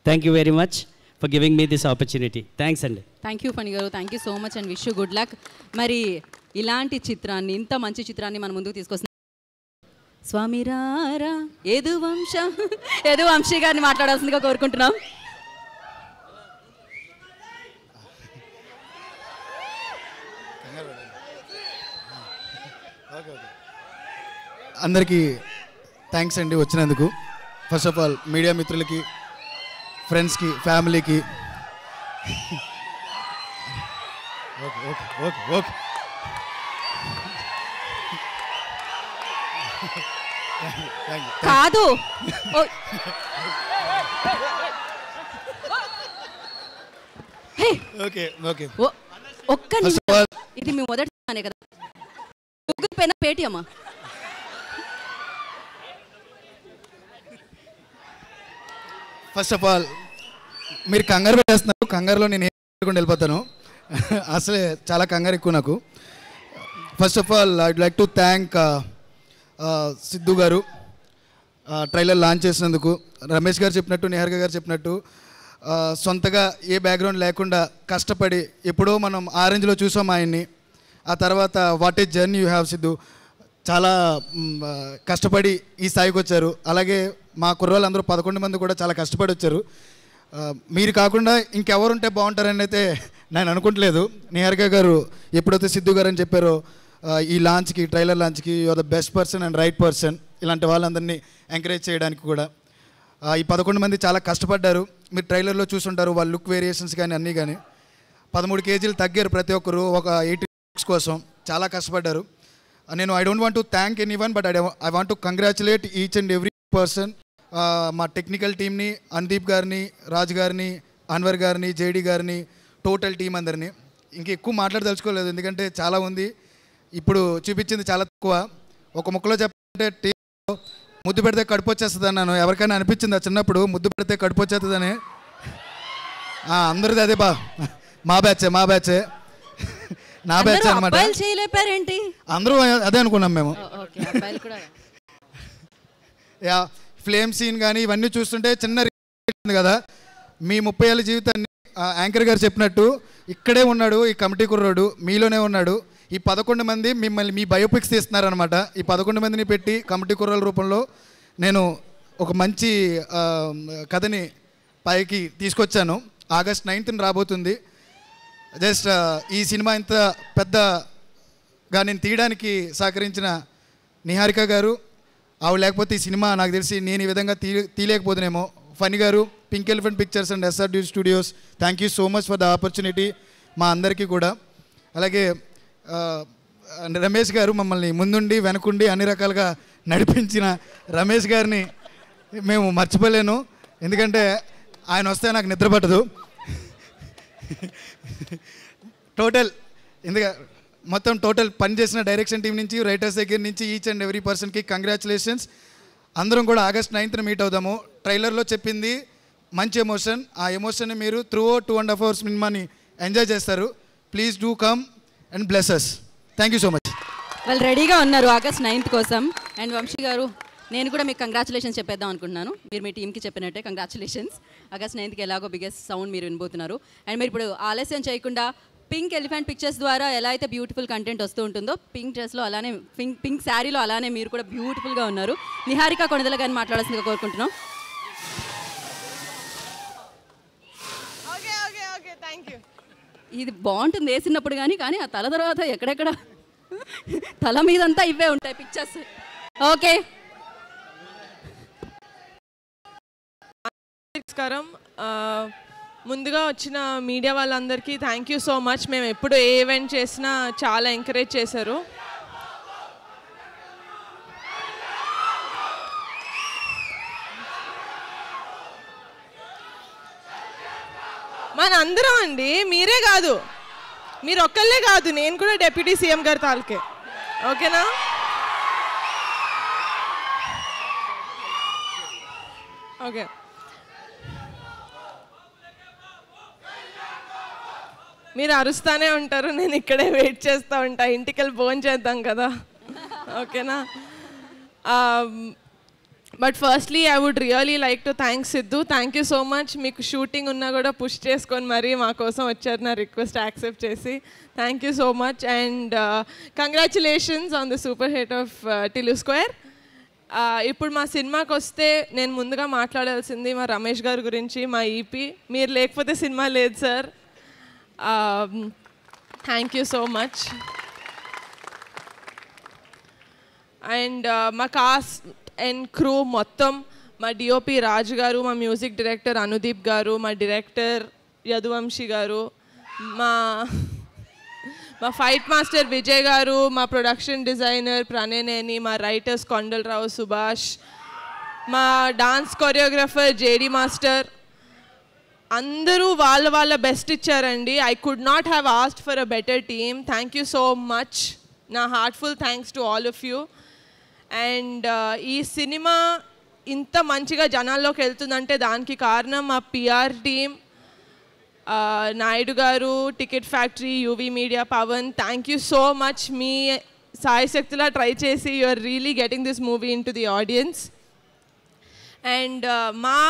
Thank you very much for giving me this opportunity. Thanks అండి. Thank you Phani garu, thank you so much and wish you good luck. మరి ఇలాంటి చిత్రాన్ని, ఇంత మంచి చిత్రాన్ని మన ముందుకు తీసుకొస్తున్న స్వామిరారా యదువంశీ గారిని మాట్లాడాల్సిందిగా కోరుకుంటున్నాం. అందరికీ థ్యాంక్స్ అండి వచ్చినందుకు. ఫస్ట్ ఆఫ్ ఆల్ మీడియా మిత్రులకి, ఫ్రెండ్స్కి, ఫ్యామిలీకి. ఓకే ఓకే ఓకే ఓకే కాదు ఓకే ఓకే ఒక్క నిమిషం, ఇది మీ మొదటి సినిమానే కదా, గూగుల్ పేనా పేటిఎమ్మా? ఫస్ట్ ఆఫ్ ఆల్ మీరు కంగారు పెట్టేస్తున్నారు, కంగారులో నేను ఏం వెళ్ళిపోతాను. అసలే చాలా కంగారు ఎక్కువ నాకు. First of all I'd like to thank Siddhu గారు ట్రైలర్ లాంచ్ చేసినందుకు. రమేష్ గారు చెప్పినట్టు, నిహారిక గారు చెప్పినట్టు సొంతగా ఏ బ్యాక్గ్రౌండ్ లేకుండా కష్టపడి, ఎప్పుడో మనం ఆరెంజ్లో చూసాం ఆయన్ని. ఆ తర్వాత what a journey you have Siddhu, చాలా కష్టపడి ఈ స్థాయికి వచ్చారు. అలాగే మా కుర్రోళ్ళందరూ 11 మంది కూడా చాలా కష్టపడి వచ్చారు. మీరు కాకుండా ఇంకెవరుంటే బాగుంటారని అయితే నేను అనుకుంటలేదు. నిహారిక గారు ఎప్పుడైతే సిద్ధు గారు అని చెప్పారో ఈ లాంచ్కి, ట్రైలర్ లాంచ్కి, you are the best person and right person, ఇలాంటి వాళ్ళందరినీ ఎంకరేజ్ చేయడానికి కూడా. ఈ 11 మంది చాలా కష్టపడ్డారు. మీరు ట్రైలర్లో చూసుంటారు వాళ్ళ లుక్ వేరియేషన్స్ కానీ అన్నీ కానీ. 13 kgs తగ్గారు ప్రతి ఒక్కరు ఒక 80 looks కోసం, చాలా కష్టపడ్డారు. నేను I don't want to thank any one, but I want to congratulate each and every person. మా టెక్నికల్ టీమ్ని, అనుదీప్ గారిని, రాజ్ గారిని, అన్వర్ గారిని, జేడీ గారిని, టోటల్ టీం అందరినీ. ఇంక ఎక్కువ మాట్లాడదలుచుకోలేదు ఎందుకంటే చాలా ఉంది. ఇప్పుడు చూపించింది చాలా తక్కువ. ఒక ముక్కలో చెప్పాలంటే టీవీలో ముద్దు పెడితే కడుపు వచ్చేస్తుంది అన్నాను. ఎవరికైనా అనిపించింది చిన్నప్పుడు ముద్దు పెడితే కడుపు వచ్చేస్తుందని? అందరిది అదే మా బ్యాచే నా బ్యాచ్ అనమాట. అందరూ అదే అనుకున్నాం మేము. యా ఫ్లేమ్ సీన్ కానీ ఇవన్నీ చూస్తుంటే చిన్న కదా. మీ 30 ఏళ్ళ జీవితాన్ని యాంకర్ గారు చెప్పినట్టు ఇక్కడే ఉన్నాడు ఈ కమిటీ కుర్రోడు, మీలోనే ఉన్నాడు. ఈ 11 మంది మిమ్మల్ని మీ బయోపిక్స్ తీస్తున్నారనమాట. ఈ 11 మందిని పెట్టి కమిటీ కుర్రోల రూపంలో నేను ఒక మంచి కథని పైకి తీసుకొచ్చాను. ఆగస్ట్ 9th రాబోతుంది. జస్ట్ ఈ సినిమా ఇంత పెద్దగా నేను తీయడానికి సహకరించిన నిహారిక గారు, ఆవిడ లేకపోతే ఈ సినిమా నాకు తెలిసి నేను ఈ విధంగా తీయలేకపోతున్నామో. ఫనీ గారు, pink elephant pictures and SRD studios, thank you so much for the opportunity మా అందరికీ కూడా. అలాగే రమేష్ గారు, మమ్మల్ని ముందుండి వెనకుండి అన్ని రకాలుగా నడిపించిన రమేష్ గారిని మేము మర్చిపోలేను. ఎందుకంటే ఆయన వస్తే నాకు నిద్ర పట్టదు. మొత్తం టోటల్ పనిచేసిన డైరెక్షన్ టీం నుంచి, రైటర్స్ దగ్గర నుంచి ఈచ్ అండ్ ఎవ్రీ పర్సన్కి కంగ్రాచులేషన్స్. అందరం కూడా ఆగస్ట్ 9th మీట్ అవుదాము. ట్రైలర్లో చెప్పింది మంచి ఎమోషన్. ఆ ఎమోషన్ని మీరు త్రూ 2.5 hours సినిమాని ఎంజాయ్ చేస్తారు. Please do come and bless us. Thank you so much. వాళ్ళు రెడీగా ఉన్నారు ఆగస్ట్ 9th కోసం. అండ్ వంశీ గారు, నేను కూడా మీకు కంగ్రాచులేషన్స్ చెప్పేద్దాం అనుకుంటున్నాను. మీరు మీ టీంకి చెప్పినట్టే కంగ్రాచులేషన్స్. ఆగస్ట్ 9th ఎలాగో బిగ్గెస్ట్ సౌండ్ మీరు వినబోతున్నారు. అండ్ మీరు ఇప్పుడు ఆలస్యం చేయకుండా పింక్ ఎలిఫెంట్ పిక్చర్స్ ద్వారా ఎలా అయితే బ్యూటిఫుల్ కంటెంట్ వస్తూ ఉంటుందో, పింక్ డ్రెస్లో అలానే పింక్ శారీలో అలానే మీరు కూడా బ్యూటిఫుల్గా ఉన్నారు. నిహారిక కొణిదెల గారిని మాట్లాడాల్సిందిగా కోరుకుంటున్నాం. ఇది బాగుంటుంది వేసినప్పుడు కానీ ఆ తల తర్వాత ఎక్కడెక్కడ తల మీదంతా ఇవే ఉంటాయి పిక్చర్స్. ఓకే, నమస్కారం. ముందుగా వచ్చిన మీడియా వాళ్ళందరికీ థ్యాంక్ యూ సో మచ్. మేము ఎప్పుడు ఏ ఈవెంట్ చేసినా చాలా ఎంకరేజ్ చేశారు. మనందరం అండి, మీరే కాదు, మీరు ఒక్కళ్ళే కాదు, నేను కూడా డిప్యూటీ సీఎం గారి తాలూకే. ఓకేనా? ఓకే, మీరు అరుస్తానే ఉంటారు, నేను ఇక్కడే వెయిట్ చేస్తూ ఉంటా. ఇంటికి వెళ్ళి భోజనం చేద్దాం కదా. ఓకేనా? But firstly I would really like to thank Siddhu. Thank you so much. మీకు షూటింగ్ ఉన్నా కూడా పుష్ చేసుకొని మరీ మా కోసం వచ్చారు, నా రిక్వెస్ట్ యాక్సెప్ట్ చేసి. Thank you so much. And congratulations on the super hit of Tillu square. ఇప్పుడు మా సినిమాకి వస్తే నేను ముందుగా మాట్లాడాల్సింది మా రమేష్ గారి గురించి, మా ఈపీ. మీరు లేకపోతే సినిమా లేదు sir. Thank you so much. And మా కాస్ట్ అండ్ క్రూ మొత్తం, మా డిఓపి రాజు గారు, మా మ్యూజిక్ డైరెక్టర్ అనుదీప్ గారు, మా డైరెక్టర్ యదువంశీ గారు, మా ఫైట్ మాస్టర్ విజయ్ గారు, మా ప్రొడక్షన్ డిజైనర్ ప్రణయనేని, మా రైటర్స్ కొండలరావు సుభాష్, మా డాన్స్ కొరియోగ్రఫర్ జేడి మాస్టర్, అందరూ వాళ్ళ బెస్ట్ ఇచ్చారండి. I could not have asked for a better team. Thank you so much. నా heartful thanks to all of you. అండ్ ఈ సినిమా ఇంత మంచిగా జనాల్లోకి వెళ్తుందంటే దానికి కారణం మా PR team, Naidu garu, ticket factory, UV media, Pavan. Thank you so much. మీ సాయశక్తిలా ట్రై చేసి you are really getting this movie into the audience. And మా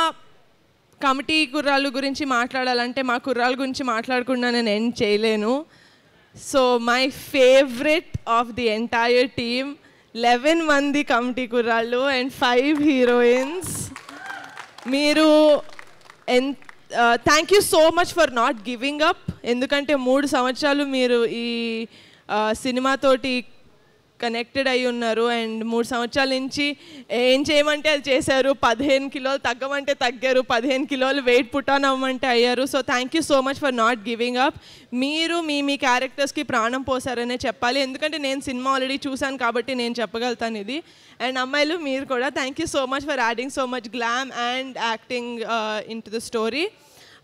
కమిటీ కుర్రాళ్ళ గురించి మాట్లాడాలంటే మా కుర్రాళ్ళ గురించి మాట్లాడకుండా నేను ఎండ్ చేయలేను. So my favourite of the entire team, 11 మంది కమిటీ కుర్రాళ్ళు అండ్ 5 హీరోయిన్స్. మీరు thank you so much for not giving up. ఎందుకంటే 3 సంవత్సరాలు మీరు ఈ సినిమాతోటి కనెక్టెడ్ అయి ఉన్నారు. అండ్ 3 సంవత్సరాల నుంచి ఏం చేయమంటే అది చేశారు. 15 కిలోలు తగ్గమంటే తగ్గారు, 15 కిలోలు వెయిట్ పుట్టాన్ అవ్వమంటే అయ్యారు. So thank you so much for not giving up. మీరు మీ క్యారెక్టర్స్కి ప్రాణం పోసారనే చెప్పాలి. ఎందుకంటే నేను సినిమా ఆల్రెడీ చూశాను కాబట్టి నేను చెప్పగలుగుతాను ఇది. అండ్ అమ్మాయిలు మీరు కూడా thank you so much for adding so much glam and acting in to the story.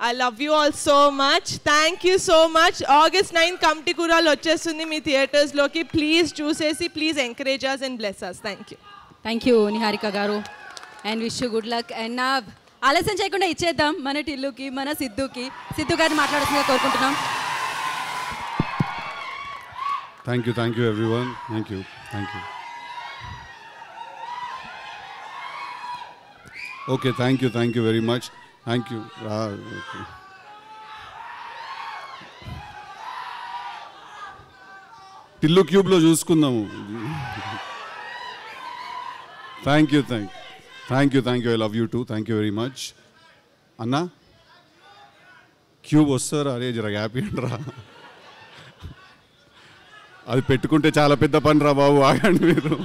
I love you all so much. Thank you so much. August 9th Kamti Kural వచ్చేస్తుంది మీ థియేటర్స్ లోకి. Please చూసేసి please encourage us and bless us. Thank you Niharika garu and wish you good luck. అండ్ నా ఆలస్యం చేయకుండా ఇచ్చేద్దాం మన టిల్లుకి మన సిద్ధుకి. సిద్ధు గారిని మాట్లాడాల్సిందిగా కోరుకుంటున్నాం. Thank you everyone. Thank you. Okay, thank you very much. Thank you. Okay. Tillu క్యూబ్లో చూసుకుందాము. Thank you. I love you too. Thank you very much. అన్నా క్యూబ్ వస్తారా? అరే జర హ్యాపీ అంటరా, అది పెట్టుకుంటే చాలా పెద్ద పని రా బాబు, ఆగండి మీరు.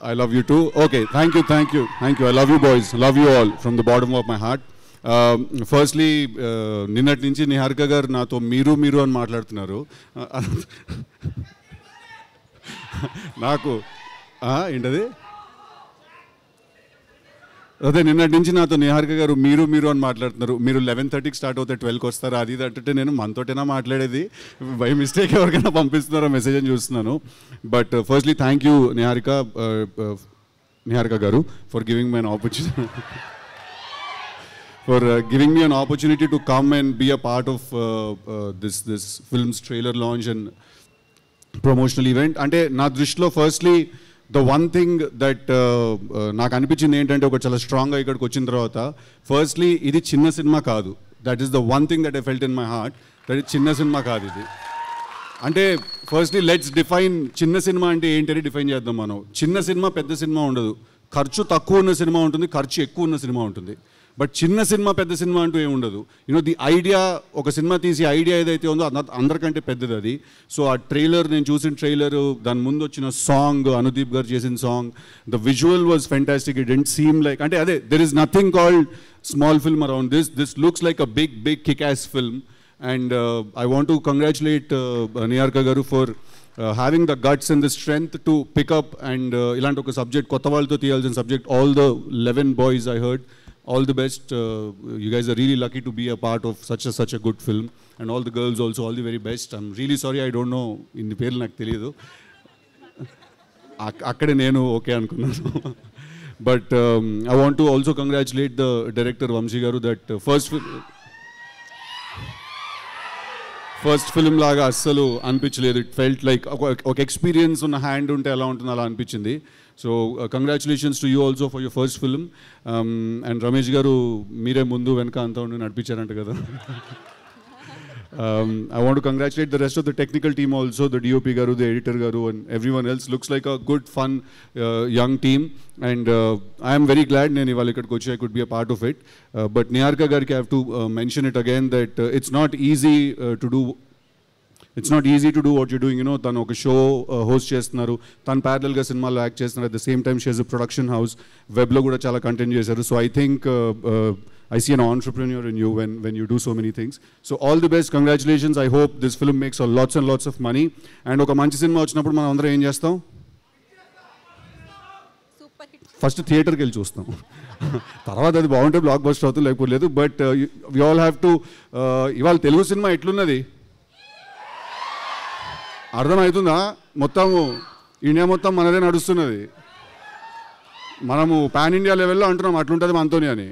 I love you too. Okay, thank you. I love you boys. Love you all from the bottom of my heart. Firstly, నిన్నటి నుంచి నిహారిక గారు నాతో మీరు అని మాట్లాడుతున్నారు. నాకు ఏంటది అదే నిన్నటి నుంచి నాతో నిహారిక గారు మీరు అని మాట్లాడుతున్నారు. మీరు 11:30కి స్టార్ట్ అవుతే 12కి వస్తారా అది అంటే నేను మనతోటైనా మాట్లాడేది, బై మిస్టేక్ ఎవరికైనా పంపిస్తున్నారో మెసేజ్ అని చూస్తున్నాను. But firstly thank you Niharika గారు for giving me an opportunity to come and be a part of this film's trailer launch and promotional event. అంటే నా దృష్టిలో firstly the one thing that నాకు అనిపించింది ఏంటంటే ఒక చాలా స్ట్రాంగ్గా ఇక్కడికి వచ్చిన తర్వాత ఫస్ట్లీ ఇది చిన్న సినిమా కాదు. That is the one thing that I felt in my heart, that ఇది చిన్న సినిమా కాదు. ఇది అంటే ఫస్ట్లీ లెట్స్ డిఫైన్ చిన్న సినిమా అంటే ఏంటని డిఫైన్ చేద్దాం మనం. చిన్న సినిమా పెద్ద సినిమా ఉండదు, ఖర్చు తక్కువ ఉన్న సినిమా ఉంటుంది, ఖర్చు ఎక్కువ ఉన్న సినిమా ఉంటుంది. బట్ చిన్న సినిమా పెద్ద సినిమా అంటూ ఏమి ఉండదు. ది ఐడియా, ఒక సినిమా తీసి ఐడియా ఏదైతే ఉందో అందరికంటే పెద్దది అది. సో ఆ ట్రైలర్, నేను చూసిన ట్రైలర్, దాని ముందు వచ్చిన సాంగ్, అనుదీప్ గారు చేసిన song, the visual was fantastic. It didn't seem like, అంటే అదే there is nothing called small film around this. This looks like a big kick ass film. And I want to congratulate Niharika గారు for having the guts and the strength to pick up and ఇలాంటి ఒక subject, కొత్త వాళ్ళతో తీయాల్సిన subject. All the 11 boys I heard, all the best. You guys are really lucky to be a part of such a good film, and all the girls also, all the very best. I'm really sorry I don't know ఇన్ని పేర్లు నాకు తెలియదు, అక్కడే నేను okay అనుకున్నాను. But I want to also congratulate the director Vamsi garu that first film లాగా అస్సలు అనిపించలేదు. ఇట్ ఫెల్ట్ లైక్ ఒక ఎక్స్పీరియన్స్ ఉన్న హ్యాండ్ ఉంటే ఎలా ఉంటుందో అలా అనిపించింది. So congratulations to you also for your first film. And Ramesh గారు మీరే ముందు వెనక అంతా ఉండి నడిపించారంట కదా. I want to congratulate the rest of the technical team also, the DOP garu, the editor garu, and everyone else. Looks like a good, fun, young team, and I am very glad nenu ivalu ikkadiki vachi I could be a part of it. But Niharika gariki I have to mention it again that it's not easy to do. It's not easy to do what you're doing. Tanu oka show host chestunaru, tanu parallel ga సినిమాలో act చేస్తున్నారు. At the same time she has a production house, web lo kuda chala content chesaru. So I think I see an entrepreneur in you when you do so many things. So all the best, congratulations. I hope this film makes lots and lots of money. And oka manchi cinema vachinappudu మనం అందరం ఏం చేస్తాం? First థియేటర్కి వెళ్ళి చూస్తాం, తర్వాత అది బాగుంటే బ్లాక్ బస్టర్ అవుతుంది, లేకపోతే లేదు. But we all have to, ఇవాళ తెలుగు సినిమా ఎట్లున్నది అర్థమవుతుందా? మొత్తము ఇండియా మొత్తం మనదే నడుస్తున్నది. మనము పాన్ ఇండియా లెవెల్లో అంటున్నాం అట్లుంటుంది మనతోని అని.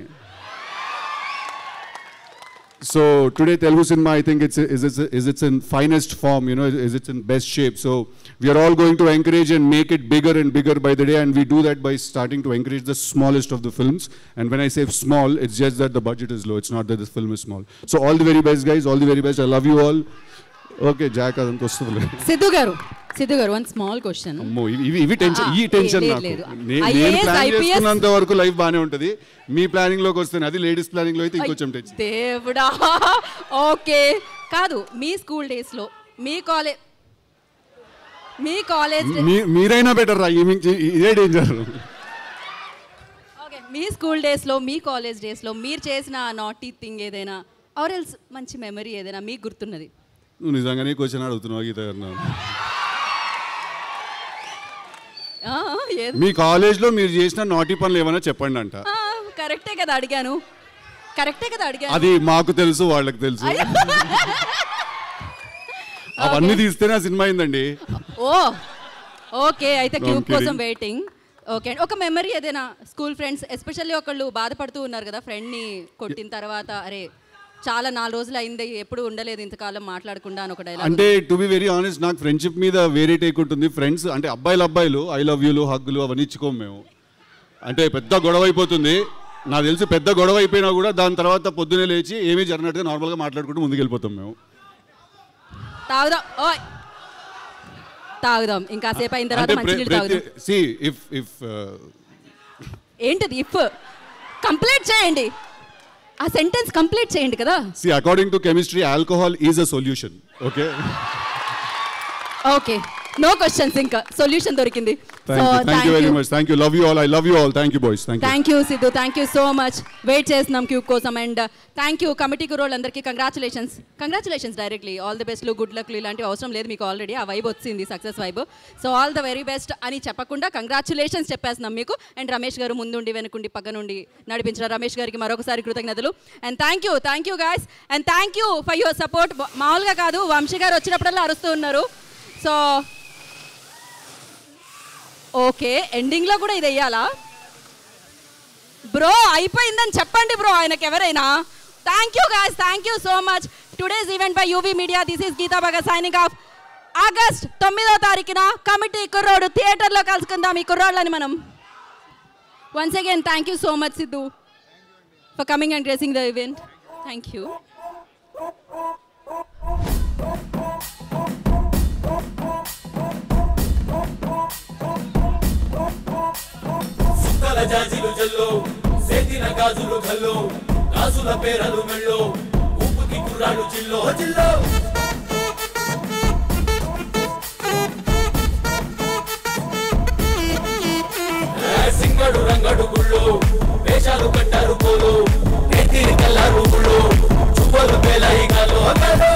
So today Telugu cinema, I think it's in finest form, is it's in best shape. So we are all going to encourage and make it bigger and bigger by the day, and we do that by starting to encourage the smallest of the films. And when I say small, it's just that the budget is low. It's not that this film is small. So all the very best, guys. All the very best. I love you all. Okay, Jack adanto vastudle. Sidhu garu, one small question. అమ్మో, ఇవి tension, ఈ tension నాకు. నేను plan చేసుకున్నంత వరకు life బాగానే ఉంటుంది. మీ planning లోకి వస్తే అది లేడీస్ ప్లానింగ్ లో అయితే ఇంకొంచెం టెన్షన్. దేవుడా. ఓకే, కాదు, మీ స్కూల్ డేస్ లో, మీ కాలేజ్ మీరైనా బెటర్ రా, ఇదే డేంజర్. ఓకే, మీ స్కూల్ డేస్ లో, మీ కాలేజ్ డేస్ లో మీరు చేసిన నాటీ థింగ్ ఏదైనా, ఆర్ ఎల్స్ మంచి మెమరీ ఏదైనా మీకు గుర్తున్నది? నువ్వు నిజంగానే క్వశ్చన్ అడుగుతున్నావు గీత గారు. మీ కాలేజ్లో మీరు చేసిన నాటి పనులు ఏమైనా చెప్పండి అంట. కరెక్టే కదా అడిగాను. కరెక్టే కదా అడిగాను. అది మాకు తెలుసు, వాళ్ళకి తెలుసు. అవన్నీ తీస్తేనే ఆ సినిమా అయిందండి. ఓకే, అయితే క్యూబ్ కోసం వెయిటింగ్. ఓకే, ఒక మెమరీ ఏదైనా స్కూల్ ఫ్రెండ్స్ ఎస్పెషల్లీ ఒకళ్ళు బాధపడుతూ ఉన్నారు కదా ఫ్రెండ్ని కొట్టిన తర్వాత, అరే చాలా 4 రోజులు అయింది ఎప్పుడు ఉండలేదు ఇంతకాలం మాట్లాడకుండా అని ఒక డైలాగ్. అంటే టు బి వెరీ ఆనెస్ట్, నాకు ఫ్రెండ్షిప్ మీద వేరే టేక్ ఉంటుంది. ఫ్రెండ్స్ అంటే అబ్బాయిలు ఐ లవ్ యూలు హగ్గులు అవన్నీ ఇచ్చుకోము మేము. అంటే పెద్ద గొడవ అయిపోతుంది, నాకు తెలిసి పెద్ద గొడవ అయిపోయినా కూడా దాని తర్వాత పొద్దునే లేచి ఏమీ జరిగినట్టుగా నార్మల్గా మాట్లాడుకుంటూ ముందుకెళ్ళిపోతాం మేము. తాగుదాం ఇంకాసేపు అయిన తర్వాత మంచి నీళ్ళు తాగుదాం. ఏంటిది ఇఫ్? కంప్లీట్ చేయండి, ఆ సెంటెన్స్ కంప్లీట్ చేయండి కదా. According to chemistry alcohol is a solution. Okay okay, no questions, ఇంకా సొల్యూషన్ దొరికింది. Thank you very much. Thank you. Love you all. I love you all. Thank you boys. Thank you Sidhu. Thank you so much. Wait చేస్తున్నాం cube కోసం. And thank you committee Kurrollu అందరికీ. Congratulations directly. All the బెస్ట్లు, good లక్లు ఇలాంటివి అవసరం లేదు, మీకు already ఆ వైబ్ వచ్చింది, success vibe. So all the very best అని చెప్పకుండా కంగ్రాచులేషన్స్ చెప్పేస్తున్నాం మీకు. అండ్ రమేష్ గారు ముందుండి వెనుకుండి పక్క నుండి నడిపించిన రమేష్ గారికి మరొకసారి కృతజ్ఞతలు. And thank you guys. And thank you for your support. మామూలుగా కాదు, వంశీ గారు వచ్చినప్పుడల్లా అరుస్తూ ఉన్నారు. సో ఓకే, ఎండింగ్లో కూడా ఇది వెయ్యాలా బ్రో? అయిపోయిందని చెప్పండి బ్రో ఆయనకి ఎవరైనా. Thank you guys, thank you so much. Today's event by UV media. This is Geetha Bhagat signing off. August 9వ తారీఖున కమిటీ కుర్రోడు థియేటర్లో కలుసుకుందాం ఈ కుర్రోళ్ళని మనం. Once again thank you so much Siddhu for coming and gracing the event. Thank you. జాజిలు జల్లో సేతిన గాజులు గల్లో గాజుల పేరలు మెళ్ళో ఉప్పుకి కుర్రాడు చిల్లో జిల్లో సింగడు రంగడు గుళ్ళో వేషాలు కట్టారు పోలో నెత్తిని కల్లారు గుళ్ళో చువ్వలు పేలాయి గాలో అగలో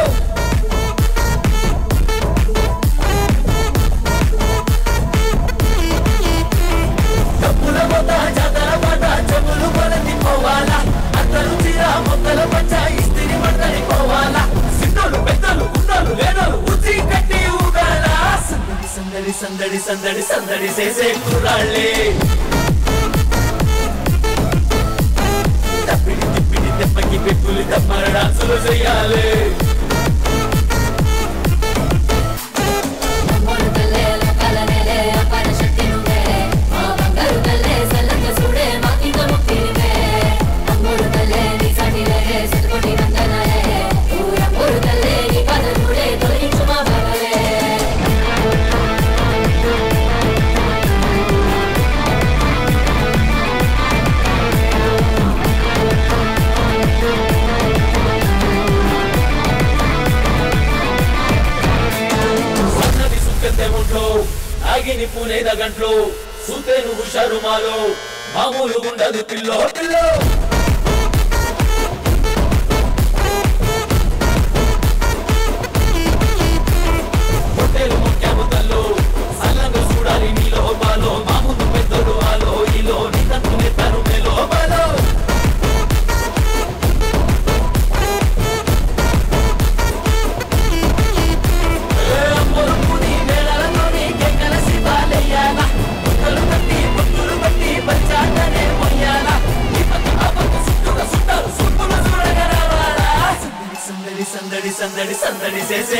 సందడి సందడి సందడి చేసే కుర్రాళ్ళే తప్పిడి తిప్పిడి దెబ్బకి పెక్కులు దమ్మర డాన్సులు చేయాలి. పూనేద గంట్లో సూతేను హుషారు మాలో మామూలు ఉండదు పిల్లో పిల్లో హోటలు ముఖ్యము తల్లో సల్లంగా చూడాలి నీలో బాలో మామూలు పెద్దలు ఆలో ఈలో నీ తంతునే తను మేలో బాలో సందడి సందడి సందడి చేసే